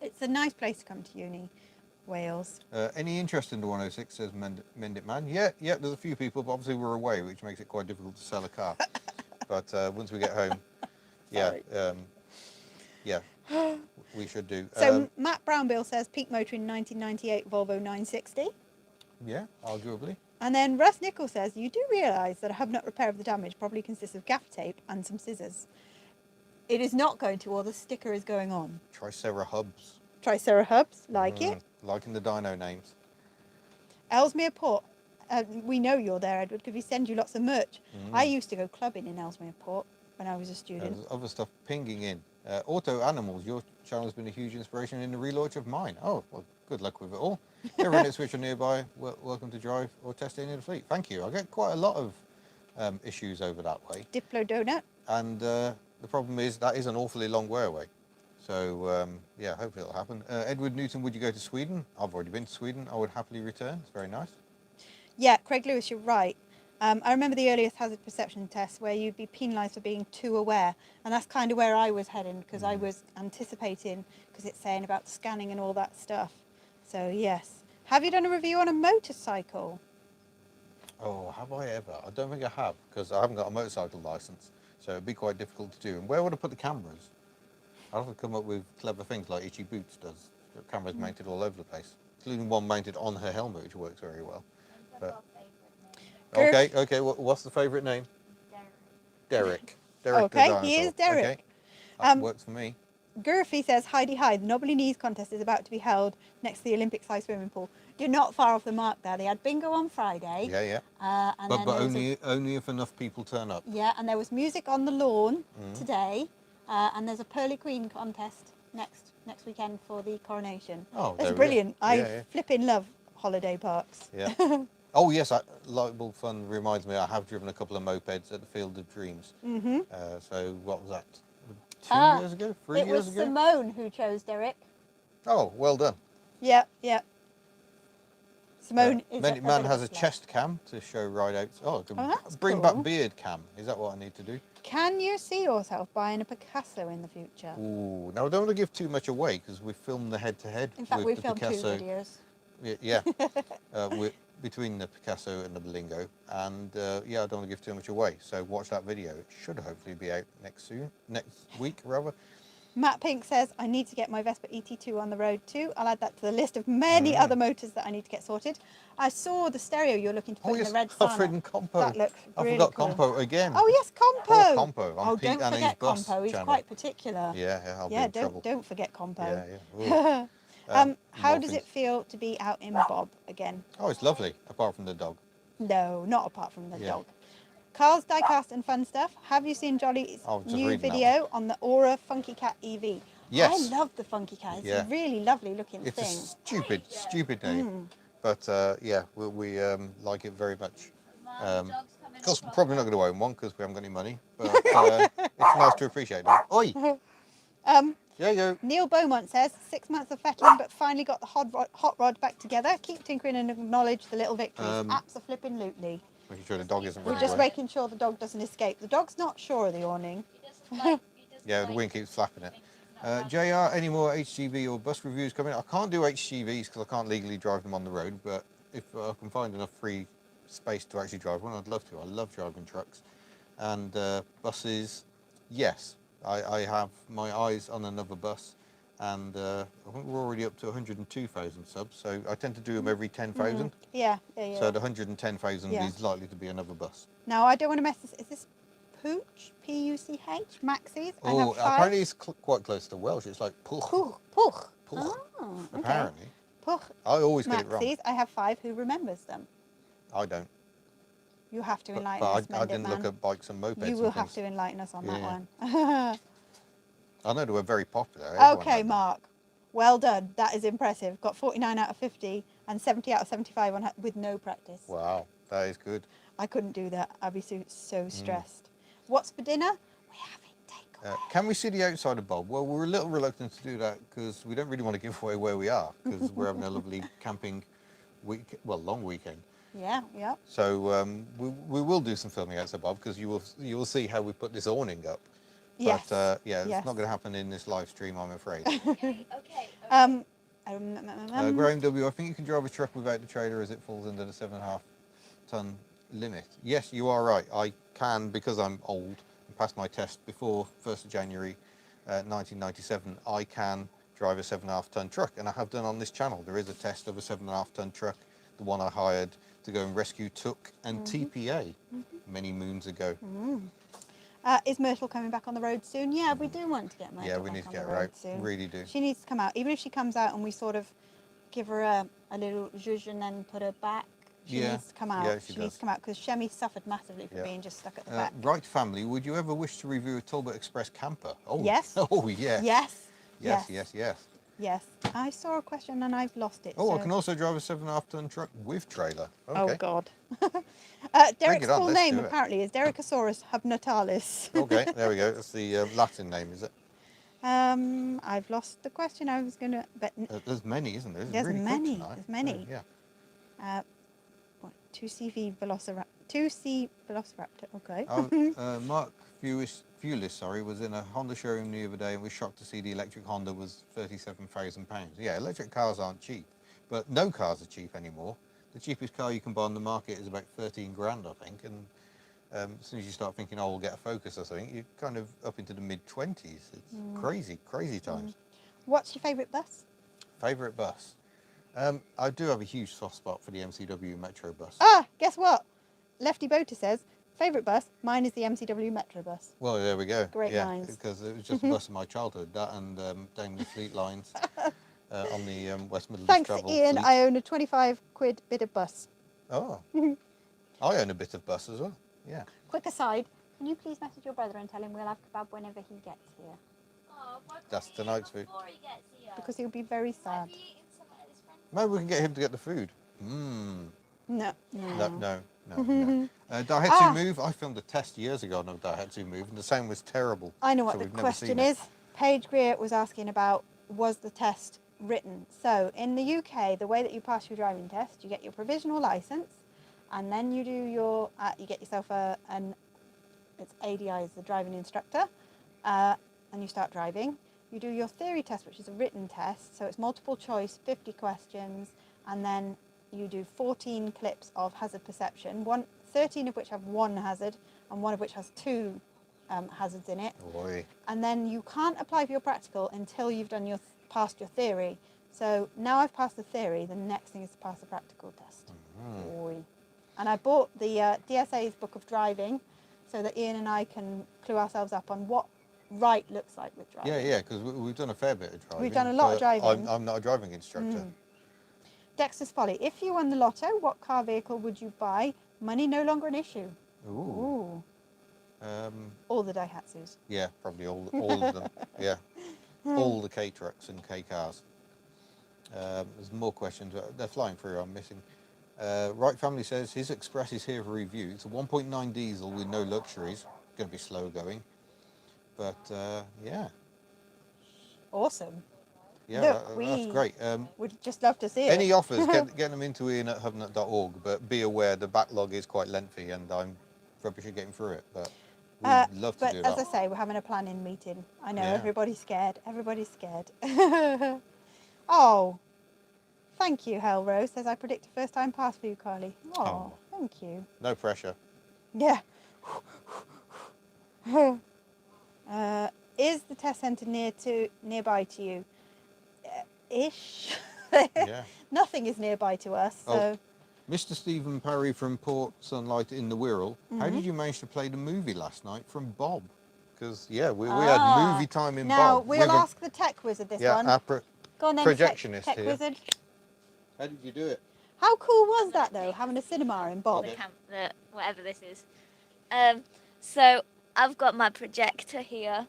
It's a nice place to come to uni, Wales. Any interest in the 106, says Mendip Man? Yeah, there's a few people, but obviously we're away, which makes it quite difficult to sell a car. But once we get home, yeah, we should do. So Matt Brownbill says peak motor in 1998 Volvo 960. Yeah, arguably. And then Russ Nichols says, you do realise that a Hubnut repair of the damage probably consists of gaffer tape and some scissors. It is not going to, or the sticker is going on. Tricera hubs. Tricera hubs, like it. Liking the dyno names. Ellesmere Port. We know you're there, Edward, because we send you lots of merch. I used to go clubbing in Ellesmere Port when I was a student. There's other stuff pinging in. Auto Animals, your channel has been a huge inspiration in the relaunch of mine. Oh, well, good luck with it all. Everyone at Switch or nearby, welcome to drive or test any of the fleet. Thank you. I get quite a lot of issues over that way. Diplo Donut. And the problem is that is an awfully long way away. So, yeah, hopefully it'll happen. Edward Newton, would you go to Sweden? I've already been to Sweden. I would happily return. It's very nice. Yeah, Craig Lewis, you're right. I remember the earliest hazard perception test where you'd be penalised for being too aware. And that's kind of where I was heading because I was anticipating, because it's saying about scanning and all that stuff. So, yes. Have you done a review on a motorcycle? Oh, have I ever? I don't think I have, because I haven't got a motorcycle licence. So it'd be quite difficult to do. And where would I put the cameras? I'd have to come up with clever things like Itchy Boots does. The cameras mounted all over the place, including one mounted on her helmet, which works very well. But, okay. What's the favourite name? Derek. Derek. Okay, the he is dinosaur. Derek. Okay. That works for me. Gurfy says, Heidi Hi, the Knobbly Knees contest is about to be held next to the Olympic-sized swimming pool. You're not far off the mark there. They had bingo on Friday. Yeah. And But then there was only if enough people turn up. Yeah, and there was music on the lawn today. And there's a Pearly Queen contest next weekend for the coronation. Oh, That's there we go. brilliant. I Yeah. flipping love holiday parks. Yeah. Oh yes, Lightbulb Fun reminds me I have driven a couple of mopeds at the Field of Dreams. So what was that? 2 years ago? 3 It years was ago? Simone who chose Derek. Oh, well done. Yeah. Simone is Man a Man bit has of a slut. chest cam to show ride outs. Oh, to that's bring cool. back beard cam. Is that what I need to do? Can you see yourself buying a Picasso in the future? Ooh, now I don't want to give too much away because we filmed the head-to-head In fact, with we the filmed Picasso. 2 videos. Yeah. Between the Picasso and the Berlingo, and yeah, I don't want to give too much away. So watch that video. It should hopefully be out next week rather. Matt Pink says, I need to get my Vespa ET2 on the road too. I'll add that to the list of many other motors that I need to get sorted. I saw the stereo you're looking to put in the red I've Sana. ridden Compo. That looks I really forgot cool. Compo again. Oh yes, Compo. Oh, Compo. On Oh, Pete don't and his forget bus Compo. He's channel. quite particular. Yeah, I'll be in trouble. Don't forget Compo. Yeah. Ooh. How does Morphines. it feel to be out in Bob again? Oh, it's lovely, apart from the dog. No, not apart from the Yeah. dog. Carl's Diecast and Fun Stuff. Have you seen Jolly's Oh, just new reading that video on the Aura Funky Cat EV? Yes. I love the Funky Cat. It's Yeah. a really lovely looking It's thing. a stupid name. But yeah, we like it very much. Of course, we're probably not going to own one because we haven't got any money. But it's nice to appreciate it. Oi! Yeah, you. Neil Beaumont says, 6 months of fettling, but finally got the hot rod back together. Keep tinkering and acknowledge the little victories. Abso-flippin'-lutely. Making sure the dog isn't We're running just away. making sure the dog doesn't escape. The dog's not sure of the awning. Yeah, the wind keeps flapping it. JR, any more HGV or bus reviews coming? I can't do HGVs because I can't legally drive them on the road, but if I can find enough free space to actually drive one, I'd love to. I love driving trucks. And buses, yes. I have my eyes on another bus, and I think we're already up to 102,000 subs, so I tend to do them every 10,000. Yeah. So the 110,000 Yeah. is likely to be another bus. Now, I don't want to mess this. Is this Pooch? P-U-C-H? Maxis? I Oh, have 5. apparently it's quite close to Welsh. It's like Puch. Puch. Puch. Oh, okay. Apparently. Puch. I always get it wrong. Maxis. I have 5. Who remembers them? I don't. You have to But, enlighten us, I didn't look at bikes and mopeds. You will and have things. to enlighten us on Yeah. that one. I know they were very popular. Everyone Okay, had them. Mark. Well done. That is impressive. Got 49 out of 50 and 70 out of 75 with no practice. Wow, that is good. I couldn't do that. I'd be so Mm. stressed. What's for dinner? We're having takeaway. Can we see the outside of Bob? Well, we're a little reluctant to do that because we don't really want to give away where we are because we're having a lovely camping long weekend. Yeah. So we will do some filming outside Bob because you will see how we put this awning up. Yes. But it's yes. not going to happen in this live stream, I'm afraid. Okay. Graham W, I think you can drive a truck without the trailer as it falls under the 7.5 ton limit. Yes, you are right. I can, because I'm old and passed my test before 1st of January 1997, I can drive a 7.5 ton truck, and I have done on this channel. There is a test of a 7.5 ton truck, the one I hired to go and rescue Took and TPA many moons ago. Is Myrtle coming back on the road soon? Yeah, we do want to get Myrtle We need back to on get the her road out. soon. Really do. She needs to come out. Even if she comes out and we sort of give her a little zhuzh and then put her back, she needs to come out. Yeah, she she needs does. to come out because Shemi suffered massively for being just stuck at the back. Right family, would you ever wish to review a Talbot Express camper? Oh, Yes. Oh, yes. Yes. I saw a question and I've lost it. Oh, so. I can also drive a 7.5 ton truck with trailer. Okay. Oh, God. Derek's full let's name do it. apparently is Derechosaurus hubnatalis. Okay, there we go. That's the Latin name, is it? I've lost the question. I was going to... but There's many, isn't there? There's really many. Quick tonight. There's many. Yeah. 2CV Velociraptor. 2C Velociraptor. Okay. Mark Fulis, was in a Honda showroom the other day and was shocked to see the electric Honda was £37,000. Yeah, electric cars aren't cheap, but no cars are cheap anymore. The cheapest car you can buy on the market is about 13 grand, I think, and as soon as you start thinking, oh, we'll get a Focus or something, you're kind of up into the mid-20s. It's crazy times. What's your favourite bus? Favourite bus? I do have a huge soft spot for the MCW Metro bus. Ah, guess what? Lefty Boater says, favourite bus, mine is the MCW Metro bus. Well, there we go. Great lines. Because it was just the bus of my childhood, that and down the fleet lines on the West Midlands Thanks, travel Ian. fleet. I own a 25 quid bit of bus. Oh. I own a bit of bus as well. Yeah. Quick aside, can you please message your brother and tell him we'll have kebab whenever he gets here? Oh, why can't That's we eat tonight's it food. before he gets here? Because he'll be very Why sad. have you eaten some of his friends? Maybe we can get him to get the food. No. No. Daihatsu Move. I filmed a test years ago on a Daihatsu Move, and the sound was terrible. I know so what the we've never question seen it. is. Paige Greer was asking about, was the test written? So in the UK, the way that you pass your driving test, you get your provisional licence, and then you do your, you get yourself it's ADI is the driving instructor, and you start driving. You do your theory test, which is a written test, so it's multiple choice, 50 questions, and then you do 14 clips of hazard perception, 13 of which have one hazard, and one of which has two hazards in it. Boy. And then you can't apply for your practical until you've done passed your theory. So now I've passed the theory, the next thing is to pass the practical test. Boy. And I bought the DSA's book of driving so that Ian and I can clue ourselves up on what right looks like with driving. Yeah, because we've done a fair bit of driving. We've done a lot of driving. I'm not a driving instructor. Dexter's Folly. If you won the lotto, what car vehicle would you buy? Money no longer an issue. Ooh. All the Daihatsus. Yeah, probably all of them. Yeah. All the K trucks and K cars. There's more questions. They're flying through. I'm missing. Right Family says his Express is here for review. It's a 1.9 diesel with no luxuries. Going to be slow going. But yeah. Awesome. Yeah, Look, that's great. Would just love to see Any it. offers, get them into Ian at hubnut.org, but be aware the backlog is quite lengthy and I'm rubbish at getting through it, but we'd love to do that. But as I say, we're having a planning meeting. I know, Yeah. everybody's scared. Everybody's scared. Oh, thank you, Hell Rose. Says, I predict a first time pass for you, Carly. Oh, thank you. No pressure. Yeah. Is the test centre nearby to you? Ish. Yeah. Nothing is nearby to us. So. Mr. Stephen Parry from Port Sunlight in the Wirral, how did you manage to play the movie last night from Bob? Because, yeah, we had movie time in now, Bob. we'll ask the tech wizard this one. Our Go on then, projectionist tech here. wizard. How did you do it? How cool was that, though, having a cinema in Bob? Whatever this is. So I've got my projector here,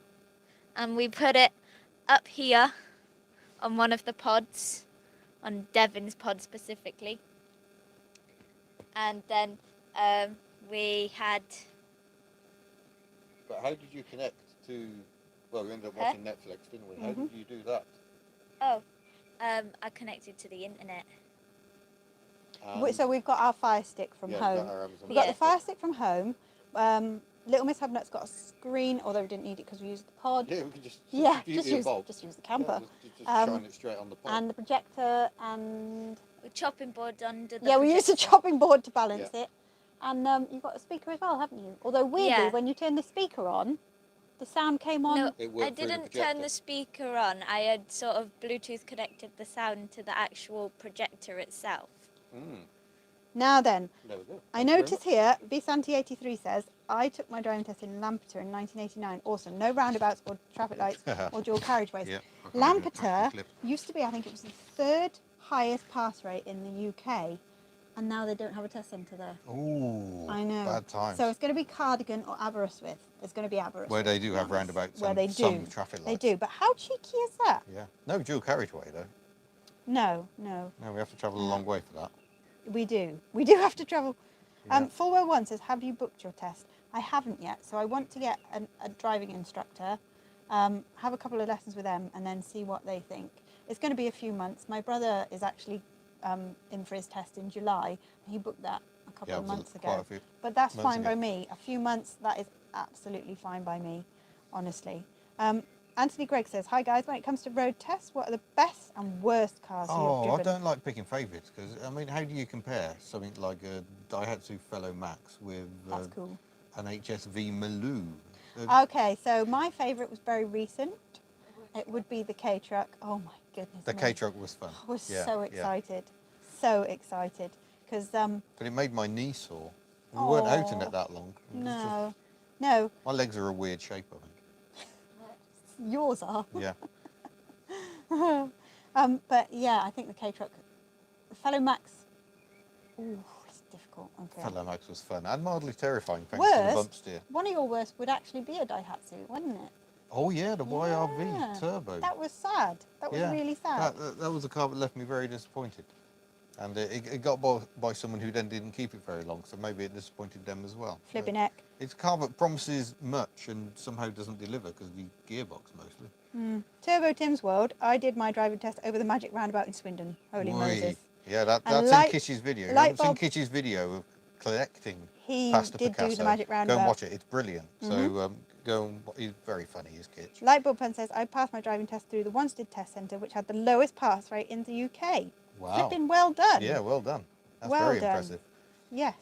and we put it up here on one of the pods, on Devon's pod specifically. And then we had... But how did you connect to... Well, we ended up Huh? watching Netflix, didn't we? How did you do that? Oh, I connected to the internet. So we've got our Fire Stick from yeah, home. we got our Amazon We've got Yeah. the Fire Stick from home. Little Miss Hubnut's got a screen, although we didn't need it because we used the pod. Yeah, we could just Yeah, substitute just the use, bulb. just use the camper. Yeah, just shine Um, it straight on the pod. And the projector and... A chopping board under the Yeah, we used a projector. chopping board to balance Yeah. it. And you've got a speaker as well, haven't you? Although weirdly, Yeah. when you turn the speaker on, the sound came on. No, It I worked through the didn't turn projector. the speaker on. I had sort of Bluetooth connected the sound to the actual projector itself. Now then, There we go. I Thank you very notice much. here, Bisanti83 says, I took my driving test in Lampeter in 1989. Awesome. No roundabouts or traffic lights or dual carriageways. Yeah. Lampeter used to be, I think it was the third highest pass rate in the UK. And now they don't have a test centre there. Ooh. I know. Bad times. So it's going to be Cardigan or Aberystwyth. It's going to be Aberystwyth. Where they do have Yes. roundabouts Where and they some do. traffic They lights. do. But how cheeky is that? Yeah. No dual carriageway though. No. No, we have to travel a long way for that. We do. We do have to travel. Yeah. Fullwell One says, have you booked your test? I haven't yet. So I want to get a driving instructor, have a couple of lessons with them and then see what they think. It's going to be a few months. My brother is actually in for his test in July. He booked that a couple of months quite ago. a few But that's months fine ago. by me. A few months, that is absolutely fine by me, honestly. Anthony Gregg says, hi guys, when it comes to road tests, what are the best and worst cars you've Oh, I driven? don't like picking favourites because, I mean, how do you compare something like a Daihatsu Fellow Max with That's cool. an HSV Maloo? Okay, so my favourite was very recent. It would be the K-Truck. Oh my goodness The me. K-Truck was fun. I was Yeah, so yeah. excited. So excited. Because, But it made my knee sore. We weren't out in Aw. it that long. It was just- no, my legs are a weird shape, I think. yours are. Yeah. But yeah, I think the K-Truck, the Fellow Max, ooh, it's difficult. Okay. Fellow Max was fun and mildly terrifying thanks to the Worst? bump steer. One of your worst would actually be a Daihatsu, wouldn't it? Oh yeah, the YRV Yeah. Turbo. That was sad. That was Yeah, really sad. That was a car that left me very disappointed. And it got by someone who then didn't keep it very long, so maybe it disappointed them as well. Flipping heck. It's a car that promises much and somehow doesn't deliver because of the gearbox mostly. Turbo Tim's World, I did my driving test over the magic roundabout in Swindon. Holy Oi. Moses. Yeah, And that's light- in Kitsch's video. You light haven't seen bulb- Kitsch's video of collecting He pasta did Picasso. do the magic Go roundabout. and watch it. It's brilliant. So go and... He's very funny, is Kitsch. Lightbulb Pen says, I passed my driving test through the Wanstead Test Centre, which had the lowest pass rate in the UK. Wow. Flipping well done. Yeah, well done. That's Well very done. impressive. Yes.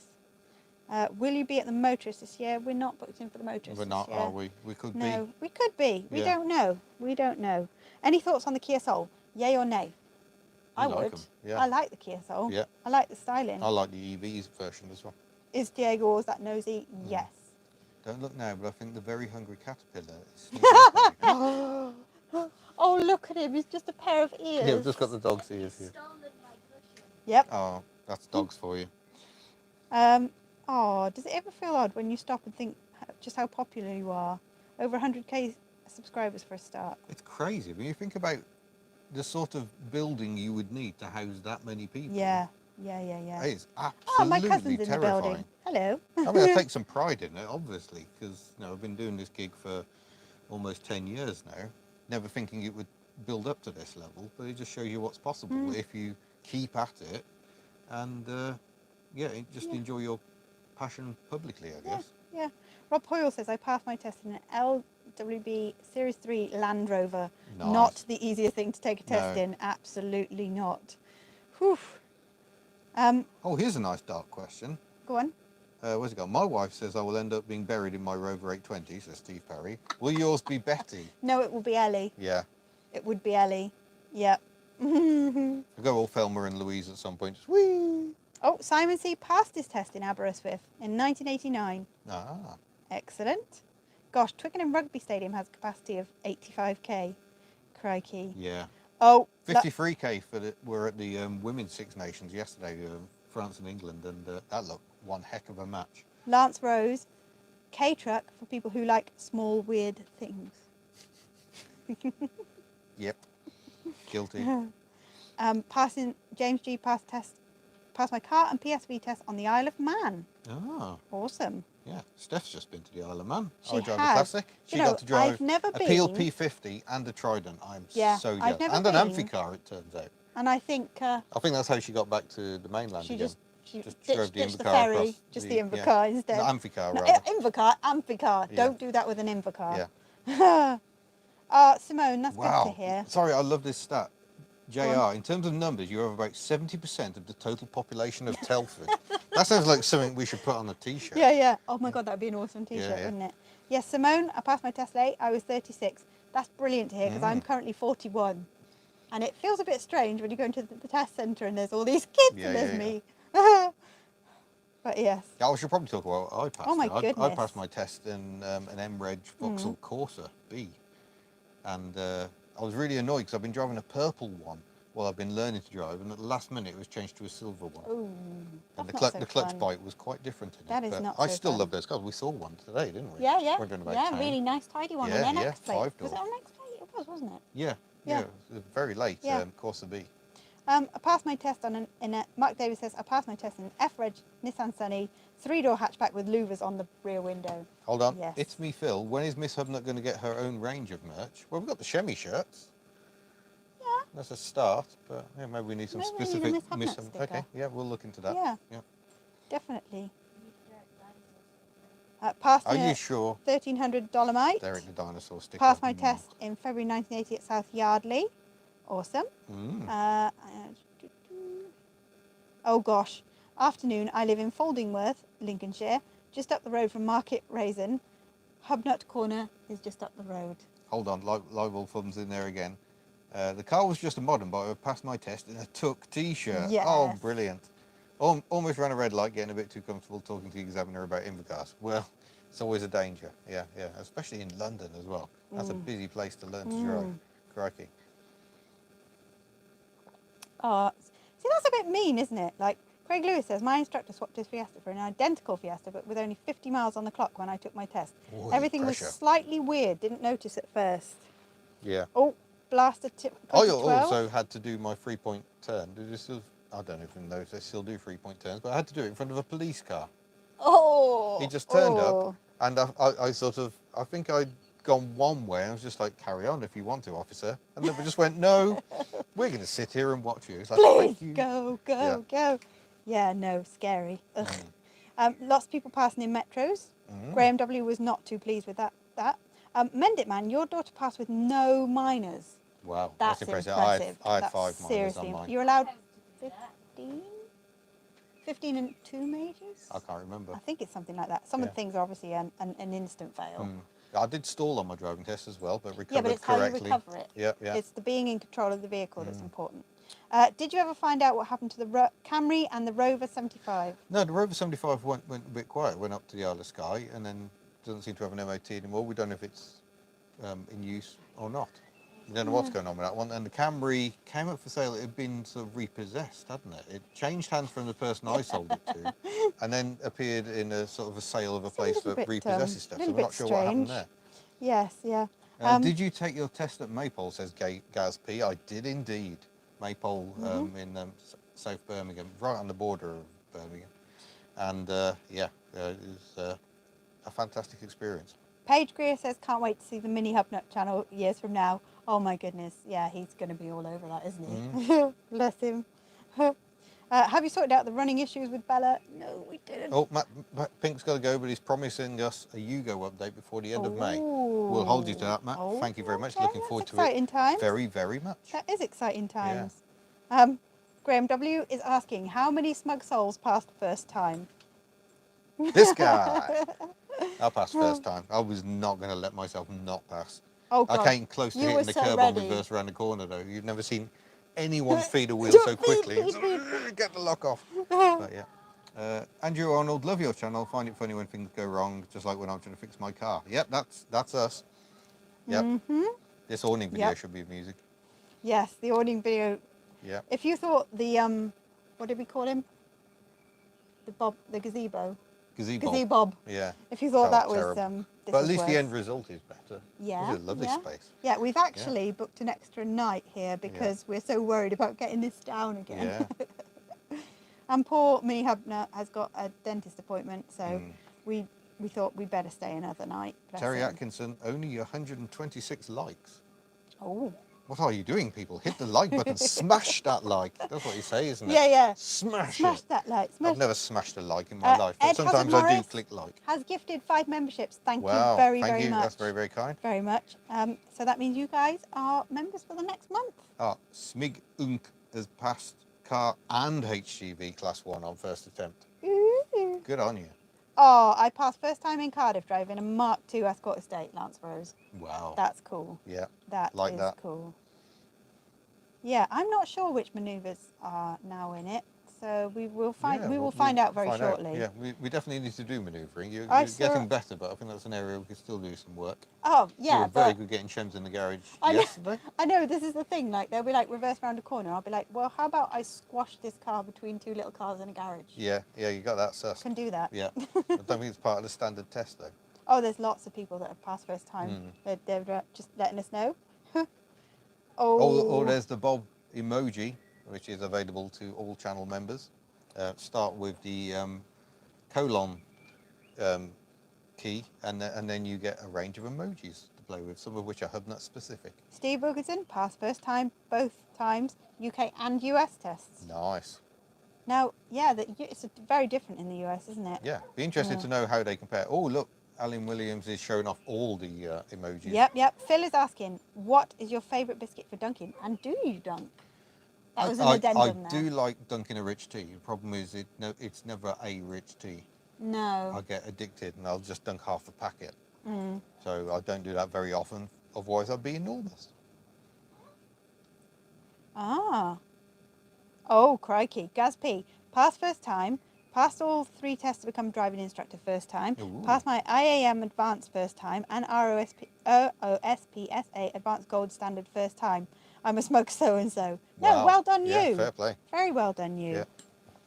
Will you be at the Motorist this year? We're not booked in for the Motorist We're not, this year. are we? We could No, be. we could be. We Yeah. don't know. We don't know. Any thoughts on the Kia Soul? Yay or nay? I like would. 'em, yeah. I like the Kia Soul. Yeah. I like the styling. I like the EVs version as well. Is Diego always that nosy? Yes. Don't look now, but I think the very hungry caterpillar is sneaking up on you. Oh, look at him. He's just a pair of ears. Yeah, we've just got the dog's ears here. Stolen my cushion. Yep. Oh, that's dogs for you. Oh, does it ever feel odd when you stop and think just how popular you are? Over 100k subscribers for a start. It's crazy. When you think about the sort of building you would need to house that many people. Yeah. It's Oh, absolutely my cousin's in terrifying. the building. Hello. I mean, I take some pride in it, obviously, because I've been doing this gig for almost 10 years now, never thinking it would build up to this level, but it just shows you what's possible if you keep at it and, just enjoy your passion publicly, I guess. Yeah. Rob Hoyle says, I passed my test in an LWB Series 3 Land Rover. Nice. Not the easiest thing to take a test No. in. Absolutely not. Whew. Oh, here's a nice dark question. Go on. Where's it gone? My wife says I will end up being buried in my Rover 820, says Steve Perry. Will yours be Betty? No, it will be Ellie. Yeah. It would be Ellie. Yep. We'll go all Thelma and Louise at some point. Just whee! Oh, Simon C. passed his test in Aberystwyth in 1989. Ah. Excellent. Gosh, Twickenham Rugby Stadium has a capacity of 85k. Crikey. Yeah. Oh, 53k were at the Women's Six Nations yesterday, France and England, and that looked one heck of a match. Lance Rose, K-Truck for people who like small, weird things. Yep. Guilty. Passing James G passed my car and PSV test on the Isle of Man. Oh, Awesome. yeah. Steph's just been to the Isle of Man. She I drive a has. classic. She You know, got to drive I've never a Peel been, P50 and a Trident. I'm Yeah, so I've jealous. never And an been. Amphicar, it turns out. and I think I think that's how she got back to the mainland she again. just Just ditched, drove the ditched the Invacar ferry, across just the- the Invacar instead. The Amphicar, No, rather. Amphicar. Yeah. Don't do that with an Invacar. Yeah. Simone, that's good to Wow. hear. Sorry, I love this stat. Go on. JR, in terms of numbers, you have about 70% of the total population of Telford. That sounds like something we should put on a t-shirt. Yeah. Oh my God, that would be an awesome Yeah, T-shirt, yeah. wouldn't it? Yes, Simone, I passed my test late. I was 36. That's brilliant to hear because I'm Mm. currently 41. And it feels a bit strange when you go into the test centre and there's all these kids Yeah, and there's yeah, me. But yes. Yeah, I should probably talk about what I passed. Oh my I goodness. passed my test in an MReg Vauxhall Corsa B. And I was really annoyed because I've been driving a purple one while I've been learning to drive, and at the last minute it was changed to a silver one. Ooh, And that's not so the clutch fun. bite was quite different in That it. is but not I so still fun. love those cars. We saw one today, didn't we? Yeah. Wandering about Yeah, town. really nice, tidy one. Yeah, an yeah, NX plate. 5-door. Was it an NX plate? It was, wasn't it? Yeah, Yeah. it was very late, Yeah. Corsa B. I passed my test Mark Davis says, I passed my test in an F-Reg Nissan Sunny, 3-door hatchback with louvers on the rear window. Hold on. Yes. It's me, Phil. When is Miss Hubnut going to get her own range of merch? Well, we've got the Shemmy shirts. Yeah. That's a start, but yeah, maybe we need some Maybe we need a specific Miss Hubnut sticker. Okay, yeah, we'll look into that. Yeah. Yeah. Definitely. Passed Are in you a sure? $1,300 Dolomite. Derek the dinosaur sticker. Passed my test in February 1980 at South Yardley. Awesome. Mm. Oh gosh. Afternoon, I live in Foldingworth, Lincolnshire, just up the road from Market Raisin. Hubnut Corner is just up the road. Hold on, live all thumbs in there again. The car was just a modern, but I passed my test in a Tuck t-shirt. Yes. Oh, brilliant. Almost ran a red light, getting a bit too comfortable talking to the examiner about Invacars. Well, it's always a danger. Yeah, especially in London as well. That's a busy place to learn to drive. Crikey. Oh, see, that's a bit mean, isn't it? Like, Craig Lewis says, my instructor swapped his Fiesta for an identical Fiesta, but with only 50 miles on the clock when I took my test. Oi, Everything pressure. was slightly weird, didn't notice at first. Yeah. Oh, blaster tip. I 12. also had to do my 3-point turn. Did you still, I don't even know if they still do 3-point turns, but I had to do it in front of a police car. Oh! He just turned up, oh. and I think I'd gone one way, and I was just like, carry on if you want to, officer. And then we just went, no, we're going to sit here and watch you. It's like, Please, thank you. go. Yeah, no, scary. Ugh. Mm. Lots of people passing in metros. Mm. Graham W was not too pleased with that. Mendit Man, your daughter passed with no minors. Wow, That's that's impressive. impressive. I had That's 5 minors seriously, on mine. you're allowed 15? 15 and 2 majors? I can't remember. I think it's something like that. Some of the things are obviously an instant fail. Mm. I did stall on my driving test as well, but recovered Yeah, but it's correctly. how you recover it. Yeah. It's the being in control of the vehicle that's important. Did you ever find out what happened to the Camry and the Rover 75? No, the Rover 75 went a bit quiet, went up to the Isle of Skye, and then doesn't seem to have an MOT anymore. We don't know if it's in use or not. We don't know what's going on with that one. And the Camry came up for sale. It had been sort of repossessed, hadn't it? It changed hands from the person I sold it to, and then appeared in a sort of a sale of a place little that bit, repossesses stuff. So little we're not bit sure what happened strange. there. Yes, yeah. Did you take your test at Maypole, says Gaz P? I did indeed. Maypole in South Birmingham, right on the border of Birmingham. And it was a fantastic experience. Paige Greer says, can't wait to see the mini Hubnut channel years from now. Oh my goodness. Yeah, he's going to be all over that, isn't he? Bless him. Have you sorted out the running issues with Bella? No, we didn't. Oh, Matt Pink's got to go, but he's promising us a Yugo update before the end of May. We'll hold you to that, Matt. Oh, Thank you very much. okay, Looking forward that's to it exciting times. very, very much. That is exciting times. Graham W. is asking, how many smug souls passed first time? This guy. I passed first time. I was not going to let myself not pass. Oh, God. I came close to You hitting were the so curb ready. on reverse around the corner, though. You've never seen anyone feed a wheel so Beep, quickly. beep, beep. Get the lock off. But yeah. Andrew Arnold, love your channel. Find it funny when things go wrong, just like when I'm trying to fix my car. Yep, that's us. Yep. This awning video should be music. Yes, the awning video. Yeah. If you thought the, what did we call him? The gazebo. Gazebo. Gazebo. Yeah. If you thought that Oh, was terrible. But at was least the worse. end result is better. Yeah, This is a lovely yeah. space. Yeah, we've actually booked an extra night here because we're so worried about getting this down again. Yeah. And poor Mini Hubnut has got a dentist appointment, so Mm. we thought we'd better stay another night. Bless Terry him. Atkinson, only 126 likes. Oh. What are you doing, people? Hit the like button. Smash that like. That's what you say, isn't it? Yeah, yeah. Smash Smash it. that like. Smash. I've never smashed a like in my life, but Ed sometimes I do Hazard-Morris click like. has gifted 5 memberships. Thank Wow. you very, Thank very you. much. That's very, very kind. Very much. So that means you guys are members for the next month. Smig Unk has passed car and HGV Class 1 on first attempt. Ooh. Good on you. Oh, I passed first time in Cardiff driving a Mark II Escort Estate, Lance Rose. Wow. That's cool. Yeah. That Like is that. cool. Yeah, I'm not sure which manoeuvres are now in it, so we will find. Yeah, we we'll will find out very find out. shortly. Yeah, we definitely need to do manoeuvring. You're I saw- getting better, but I think that's an area we can still do some work. Oh, You yeah, were very but good getting Shems in the garage I know- yesterday. I know this is the thing. Like they'll be like reverse round a corner. I'll be like, well, how about I squash this car between 2 little cars in a garage? Yeah, you got that sus. Can do that. Yeah. I don't think it's part of the standard test, though. Oh, there's lots of people that have passed first time. They're just letting us know. Or there's the Bob emoji, which is available to all channel members. Start with the colon key, and then you get a range of emojis to play with, some of which are Hubnut specific. Steve Wilkinson passed first time, both times, UK and US tests. Nice. Now, yeah, it's very different in the US, isn't it? Yeah, be interested to know how they compare. Oh, look, Alan Williams is showing off all the emojis. Yep. Phil is asking, what is your favourite biscuit for dunking? And do you dunk? That was an addendum I there. do like dunking a rich tea. The problem is it's never a rich tea. No. I get addicted and I'll just dunk half the packet. Mm. So I don't do that very often. Otherwise, I'd be enormous. Ah. Oh, crikey. Gaz P. Passed first time. Passed all 3 tests to become driving instructor first time. Ooh. Passed my IAM advanced first time and OSPSA advanced gold standard first time. I'm a smoker so-and-so. No, Wow. well done Yeah, you. fair play. Very well done you. Yeah.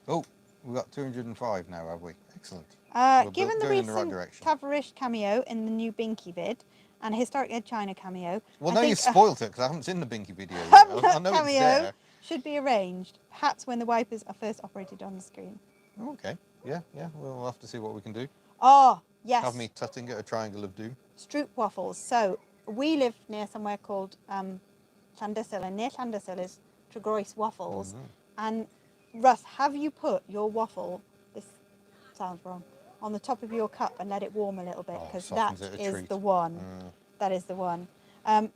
Oh, we've got 205 now, have we? Excellent. Given the going in the right recent direction. Tavarish cameo in the new Binky vid and Historic Ed China cameo, Well, I now think you've a spoilt it because I haven't seen the Binky video yet. Hubnut I know it's cameo there. should be arranged, perhaps when the wipers are first operated on the screen. Okay. Yeah. We'll have to see what we can do. Oh, yes. Have me tutting at a triangle of doom. Stroop waffles. So we live near somewhere called Llandersil, and near Llandersil is Tregroes Waffles. Mhm. And Russ, have you put your waffle, this sounds wrong, on the top of your cup and let it warm a little bit? Oh, Because that softens it a is treat. the one. Mm. That is the one.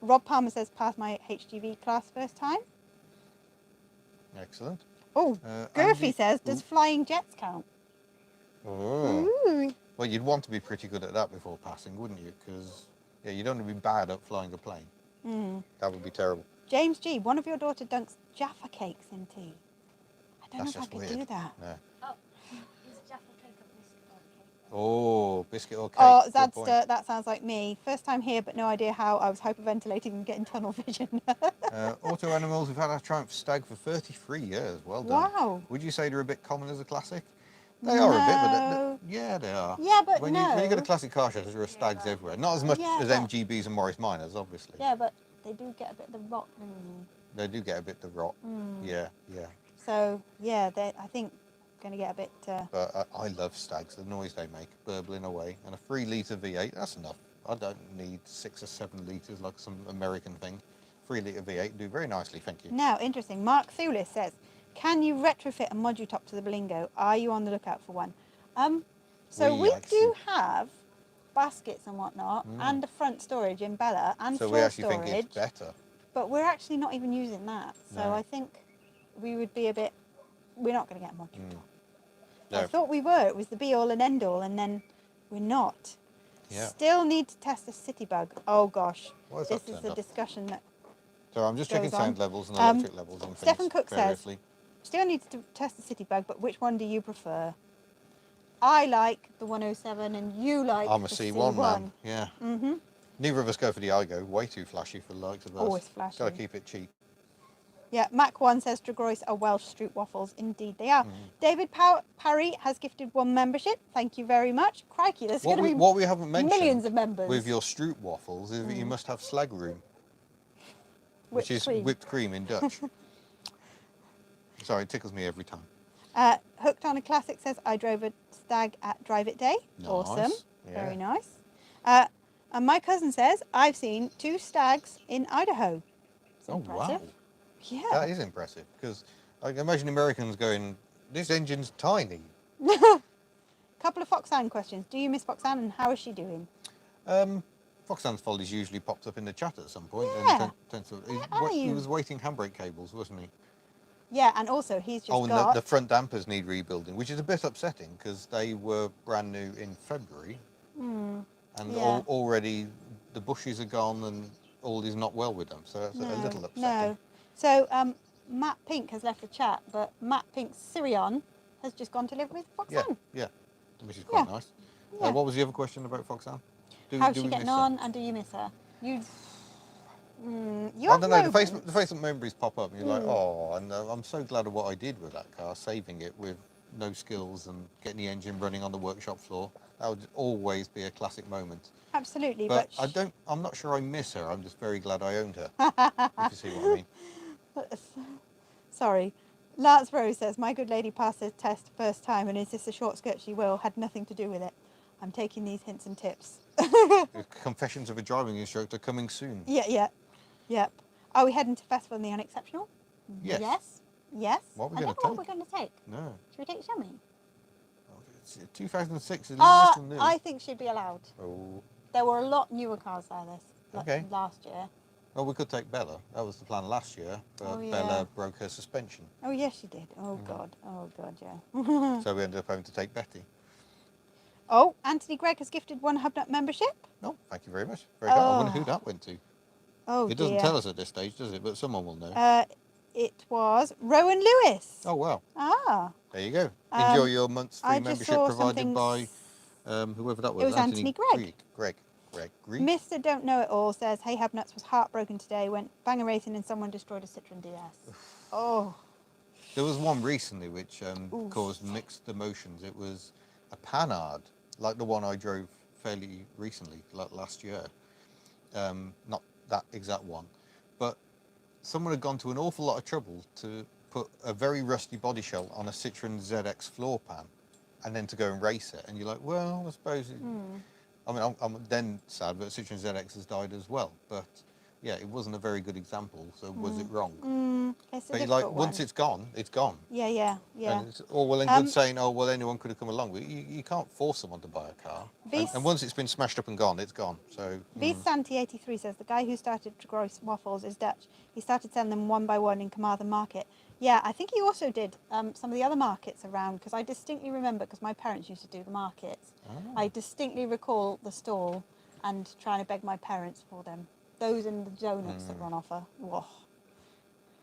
Rob Palmer says, passed my HGV class first time. Excellent. Oh, Andy- Gurphy says, does flying jets count? Oh. Ooh. Well, you'd want to be pretty good at that before passing, wouldn't you? Because you don't want to be bad at flying a plane. Mm. That would be terrible. James G, one of your daughter dunks Jaffa cakes in tea. I don't That's know if I just could weird. do that. No. Oh, is Jaffa cake a biscuit or cake? Oh, biscuit or cake. Oh, Good point. Zadster, that sounds like me. First time here, but no idea how. I was hyperventilating and getting tunnel vision. Auto Animals, we've had our Triumph Stag for 33 years. Well done. Wow. Would you say they're a bit common as a classic? They are a bit, but No. yeah, they are. Yeah, but when no. you go to classic car shows, there are stags everywhere. Not as much Yeah, as but- MGBs and Morris Minors, obviously. Yeah, but they do get a bit of the rot. They do get a bit of rot. Mm. Yeah. So, yeah, I think going to get a bit... But I love stags, the noise they make, burbling away. And a 3 litre V8, that's enough. I don't need 6 or 7 litres like some American thing. 3 litre V8 do very nicely, thank you. Now, interesting. Mark Thulis says, can you retrofit a module top to the Belingo? Are you on the lookout for one? So we I do see. have baskets and whatnot, and a front storage in Bella, and So floor we actually storage. think it's better. But we're actually not even using that. So No. I think we would be a bit... We're not going to get a module top. I No. thought we were. It was the be-all and end-all, and then we're not. Yeah. Still need to test the city bug. Oh, gosh. Why is This that is turned a up? discussion that... So I'm just checking goes on. sound levels and electric levels and Stephen things Cook says- variously. Still needs to test the city bug, but which one do you prefer? I like the 107 and you like I'm a the C1 man. Yeah. Mm-hmm. Neither of us go for the iGo. Way too flashy for the likes of us. Always flashy. Got to keep it cheap. Yeah, Mac1 says Dragois are Welsh stroop waffles. Indeed they are. Mm. David Parry has gifted 1 membership. Thank you very much. Crikey, there's going to be What we haven't mentioned millions of members. with your stroop waffles is that you must have slag room, which Whipped is cream. whipped cream in Dutch. Sorry, it tickles me every time. Hooked on a Classic says, I drove a stag at Drive It Day. Awesome. Nice, yeah. Very nice. And my cousin says, I've seen 2 stags in Idaho. It's Oh, impressive. wow. Yeah. That is impressive, because I can imagine Americans going, this engine's tiny. Couple of Foxanne questions. Do you miss Foxanne and how is she doing? Foxanne's Follies usually pops up in the chat at some point. Yeah. And Where are he you? was waiting handbrake cables, wasn't he? Yeah, and also he's just Oh, and got... the front dampers need rebuilding, which is a bit upsetting because they were brand new in February. And yeah. already the bushes are gone and all is not well with them. So that's a little upsetting. No. So Matt Pink has left the chat, but Matt Pink's Sirion has just gone to live with Foxanne. Yeah, which is quite nice. Yeah. What was the other question about Foxanne? How's do she we getting miss her? on and do you miss her? You I have don't know, the moments. Facebook memories pop up and you're like, oh, and I'm so glad of what I did with that car, saving it with no skills and getting the engine running on the workshop floor. That would always be a classic moment. Absolutely, But but I'm not sure I miss her, I'm just very glad I owned her, if you see what I mean. Sorry. Lance Rose says, my good lady passed her test first time and is this a short skirt she will? Had nothing to do with it. I'm taking these hints and tips. Confessions of a driving instructor coming soon. Yep. Are we heading to Festival in the Unexceptional? Yes. Yes. What are we I gonna don't know what take? we're going to take. No. Should we take Shami? It's 2006 is a little new. I think she'd be allowed. Oh. There were a lot newer cars there Okay. last year. Well, we could take Bella. That was the plan last year, but Oh, yeah. Bella broke her suspension. Oh, yes, she did. Oh, God, yeah. So we ended up having to take Betty. Oh, Anthony Gregg has gifted 1 Hubnut membership. No, thank you very much. Very kind. I wonder who Oh. that went to. Oh, It doesn't dear. tell us at this stage, does it? But someone will know. It was Rowan Lewis. Oh, wow. Ah. There you go. Enjoy your month's free I just membership saw provided something by whoever that was. It was Anthony Gregg. Greg. Mr. Don't Know It All says, hey, Hubnuts was heartbroken today. Went banger racing and someone destroyed a Citroen DS. Oh. There was one recently which Oof. caused mixed emotions. It was a Panhard, like the one I drove fairly recently, like last year. Not that exact one, but someone had gone to an awful lot of trouble to put a very rusty body shell on a Citroen ZX floor pan and then to go and race it. And you're like, well, I suppose... I mean, I'm then sad that Citroen ZX has died as well. But yeah, it wasn't a very good example. So was it wrong? It's a But you're like, difficult once one. it's gone, it's gone. Yeah. And it's all well and good saying, oh, well, anyone could have come along. But you can't force someone to buy a car. And once it's been smashed up and gone, it's gone. So. Beast Santi 83 says, the guy who started Dragois waffles is Dutch. He started selling them one by one in Carmarthen Market. Yeah, I think he also did some of the other markets around, because I distinctly remember, because my parents used to do the markets, I distinctly recall the stall and trying to beg my parents for them. Those and the donuts that were on offer. Whoa.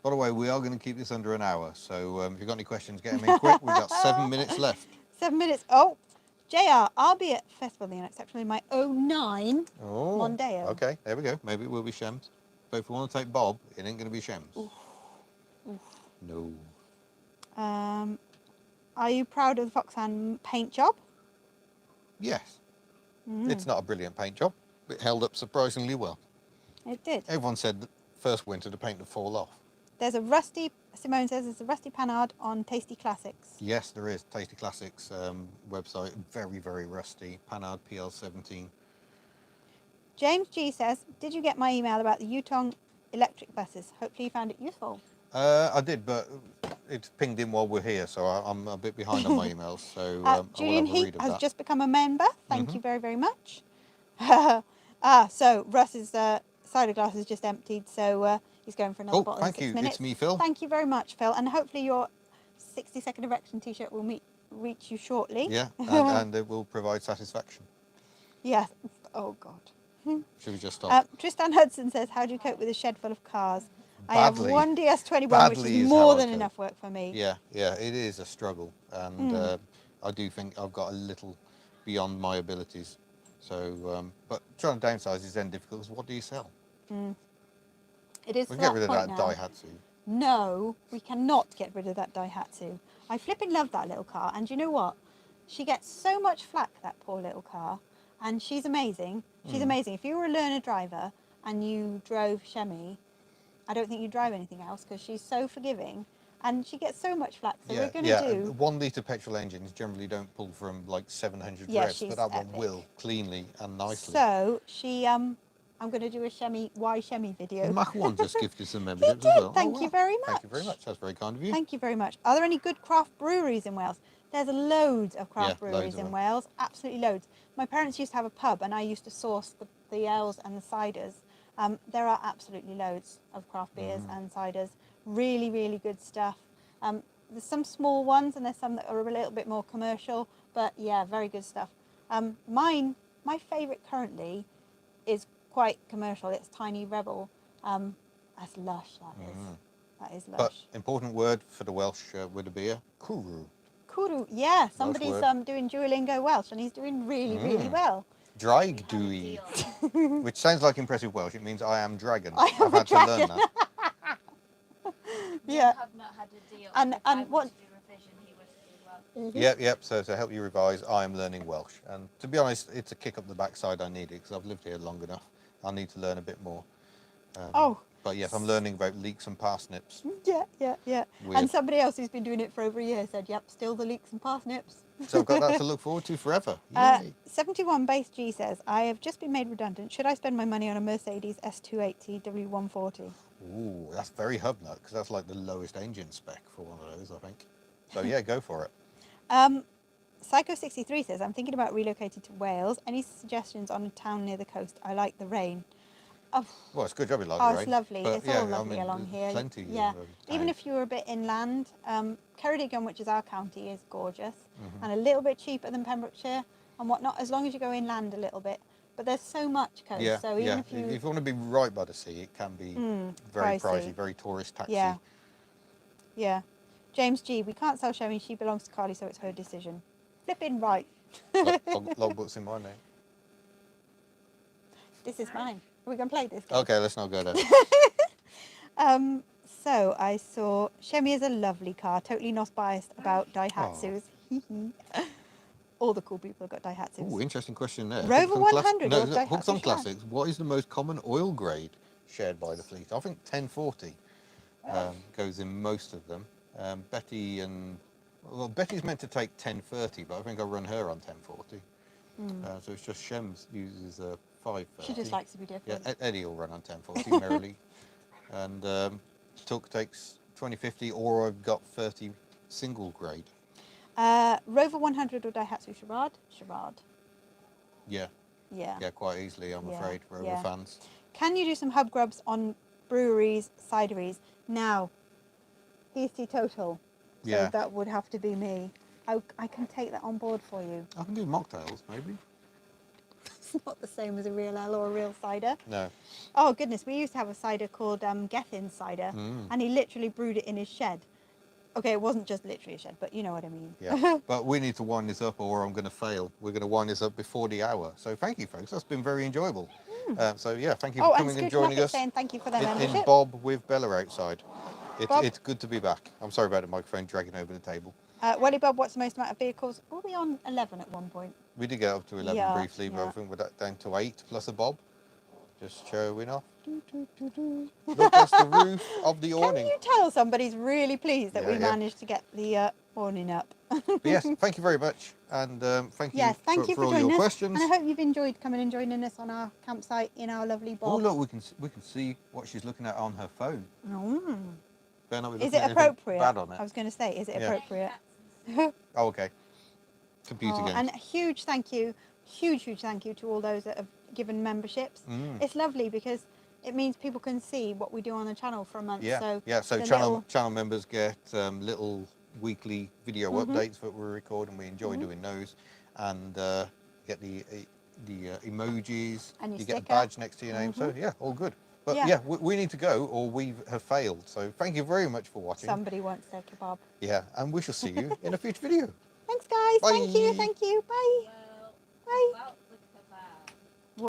By the way, we are going to keep this under an hour. So if you've got any questions, get them in quick. We've got 7 minutes left. 7 minutes. Oh, JR, I'll be at Festival of the Unexceptional in my 09 Oh, Mondeo. okay, there we go. Maybe it will be Shems. But if we want to take Bob, it ain't going to be Shems. Oof. No. Are you proud of the Foxhand paint job? Yes. It's not a brilliant paint job. It held up surprisingly well. It did. Everyone said that first winter the paint would fall off. There's a rusty, Simone says, there's a rusty Panhard on Tasty Classics. Yes, there is. Tasty Classics website, very, very rusty. Panhard PL17. James G says, did you get my email about the Yutong electric buses? Hopefully you found it useful. I did, but it's pinged in while we're here, so I'm a bit behind on my emails. So I will Julian have a read Heap of has that. just become a member. Thank you very, very much. So Russ's cider glass is just emptied, so he's going for another bottle in 6 minutes. It's me, Phil. Thank you very much, Phil, and hopefully your 60-second erection t-shirt will reach you shortly. Yeah, and it will provide satisfaction. Yes. Oh, God. Should we just stop? Tristan Hudson says, how do you cope with a shed full of cars? Badly. I have one DS21, which Badly is is more how I than cope. enough work for me. Yeah, it is a struggle, and I do think I've got a little beyond my abilities. So, but trying to downsize is then difficult. Because what do you sell? It is We for can get that rid of point that now. Daihatsu. no, we cannot get rid of that Daihatsu. I flipping love that little car, and you know what? She gets so much flack, that poor little car, and she's amazing. She's amazing. If you were a learner driver and you drove Shemi, I don't think you'd drive anything else because she's so forgiving, and she gets so much flack. So we're going to do... 1 litre petrol engines generally don't pull from like 700 Yeah, revs, she's but that one epic. will cleanly and nicely. So she, I'm going to do a Shemi, why Shemi video. Mach 1 just gifted some He memberships did. as well. Thank you very much. Thank you very much. That's very kind of you. Thank you very much. Are there any good craft breweries in Wales? There's loads of craft Yeah, loads breweries of in them. Wales. Absolutely loads. My parents used to have a pub, and I used to source the ales and the ciders. There are absolutely loads of craft beers and ciders. Really, really good stuff. There's some small ones, and there's some that are a little bit more commercial. But yeah, very good stuff. My favourite currently is quite commercial. It's Tiny Rebel. That's lush. That is. That is lush. But important word for the Welsh with a beer, cwrw. Kuru, yeah, somebody's word. doing Duolingo Welsh, and he's doing really, really well. Draig We had a dwi, deal. which sounds like impressive Welsh. It means I am dragon. I am I've a had to learn dragon. that. Yeah. Hubnut had a deal. And- If I and was what- to do revision, he was to do well. Yep. So to help you revise, I am learning Welsh. And to be honest, it's a kick up the backside I need it because I've lived here long enough. I need to learn a bit more. Oh. But yes, I'm learning about leeks and parsnips. Yeah. Weird. And somebody else who's been doing it for over a year said, yep, still the leeks and parsnips. So I've got that to look forward to forever. Yay. 71 Base G says, I have just been made redundant. Should I spend my money on a Mercedes S280 W140? Ooh, that's very Hubnut because that's like the lowest engine spec for one of those, I think. So yeah, go for it. Psycho63 says, I'm thinking about relocating to Wales. Any suggestions on a town near the coast? I like the rain. Oh, Well, it's a good job you like oh the it's rain. lovely. But It's yeah, all lovely I mean, along there's here. Plenty Yeah. of Even towns. if you're a bit inland, Ceredigion, which is our county, is gorgeous Mm-hmm. and a little bit cheaper than Pembrokeshire and whatnot, as long as you go inland a little bit. But there's so much coast, Yeah, so even if you... If you want to be right by the sea, it can be very pricey, very tourist taxi. Yeah. James G, we can't sell Shemi. She belongs to Carly, so it's her decision. Flipping right. Logbooks in my name. This is mine. Are we going to play this game? Okay, let's not go there. So I saw Shemi is a lovely car, totally not biased about Daihatsus. All the cool people have got Daihatsus. Ooh, interesting question there. Rover Hooks on 100 or Daihatsu Hooks on Shan? Classics. What is the most common oil grade shared by the fleet? I think 1040 goes in most of them. Betty's meant to take 1030, but I think I run her on 1040. So it's just Shems uses 530. She just likes to be different. Yeah, Eddie will run on 1040 merrily. And Tuck takes 2050, or I've got 30 single grade. Rover 100 or Daihatsu Charade? Charade. Yeah, quite easily, I'm afraid, for Rover fans. Can you do some hub grubs on breweries, cideries? Now, he's teetotal, so that would have to be me. I can take that on board for you. I can do mocktails, maybe. It's not the same as a real ale or a real cider. No. Oh, goodness, we used to have a cider called Gethin's cider, and he literally brewed it in his shed. Okay, it wasn't just literally a shed, but you know what I mean. Yeah, but we need to wind this up or I'm going to fail. We're going to wind this up before the hour. So thank you, folks. That's been very enjoyable. So yeah, thank you for coming and joining us saying thank you for their in membership. Bob with Bella outside. Bob? It's good to be back. I'm sorry about the microphone dragging over the table. Welly Bob, what's the most amount of vehicles? Were we on 11 at one point? We did get up to 11 Yeah, briefly, but I think we're down to 8 plus a Bob. Just showing off. Look, that's the roof of the awning. Can you tell somebody's really pleased that we Yeah. managed to get the awning up? But yes, thank you very much. And thank you, Yes, thank you for all joining your us. questions. And I hope you've enjoyed coming and joining us on our campsite in our lovely Bob. Oh, look, we can see what she's looking at on her phone. Better not be Is looking it at anything appropriate? bad on it. I was going to say, is it Yeah. appropriate? Oh, okay. Computer games. And a huge thank you to all those that have given memberships. It's lovely because it means people can see what we do on the channel for a month. So the channel members get little weekly video updates that we record, and we enjoy doing those. And get the emojis. And your you get a sticker. badge next to your name. So yeah, all good. But we need to go, or we have failed. So thank you very much for watching. Somebody wants their kebab. Yeah, and we shall see you in a future video. Thanks, guys. Bye. Thank you. Bye. Well, Bye. well.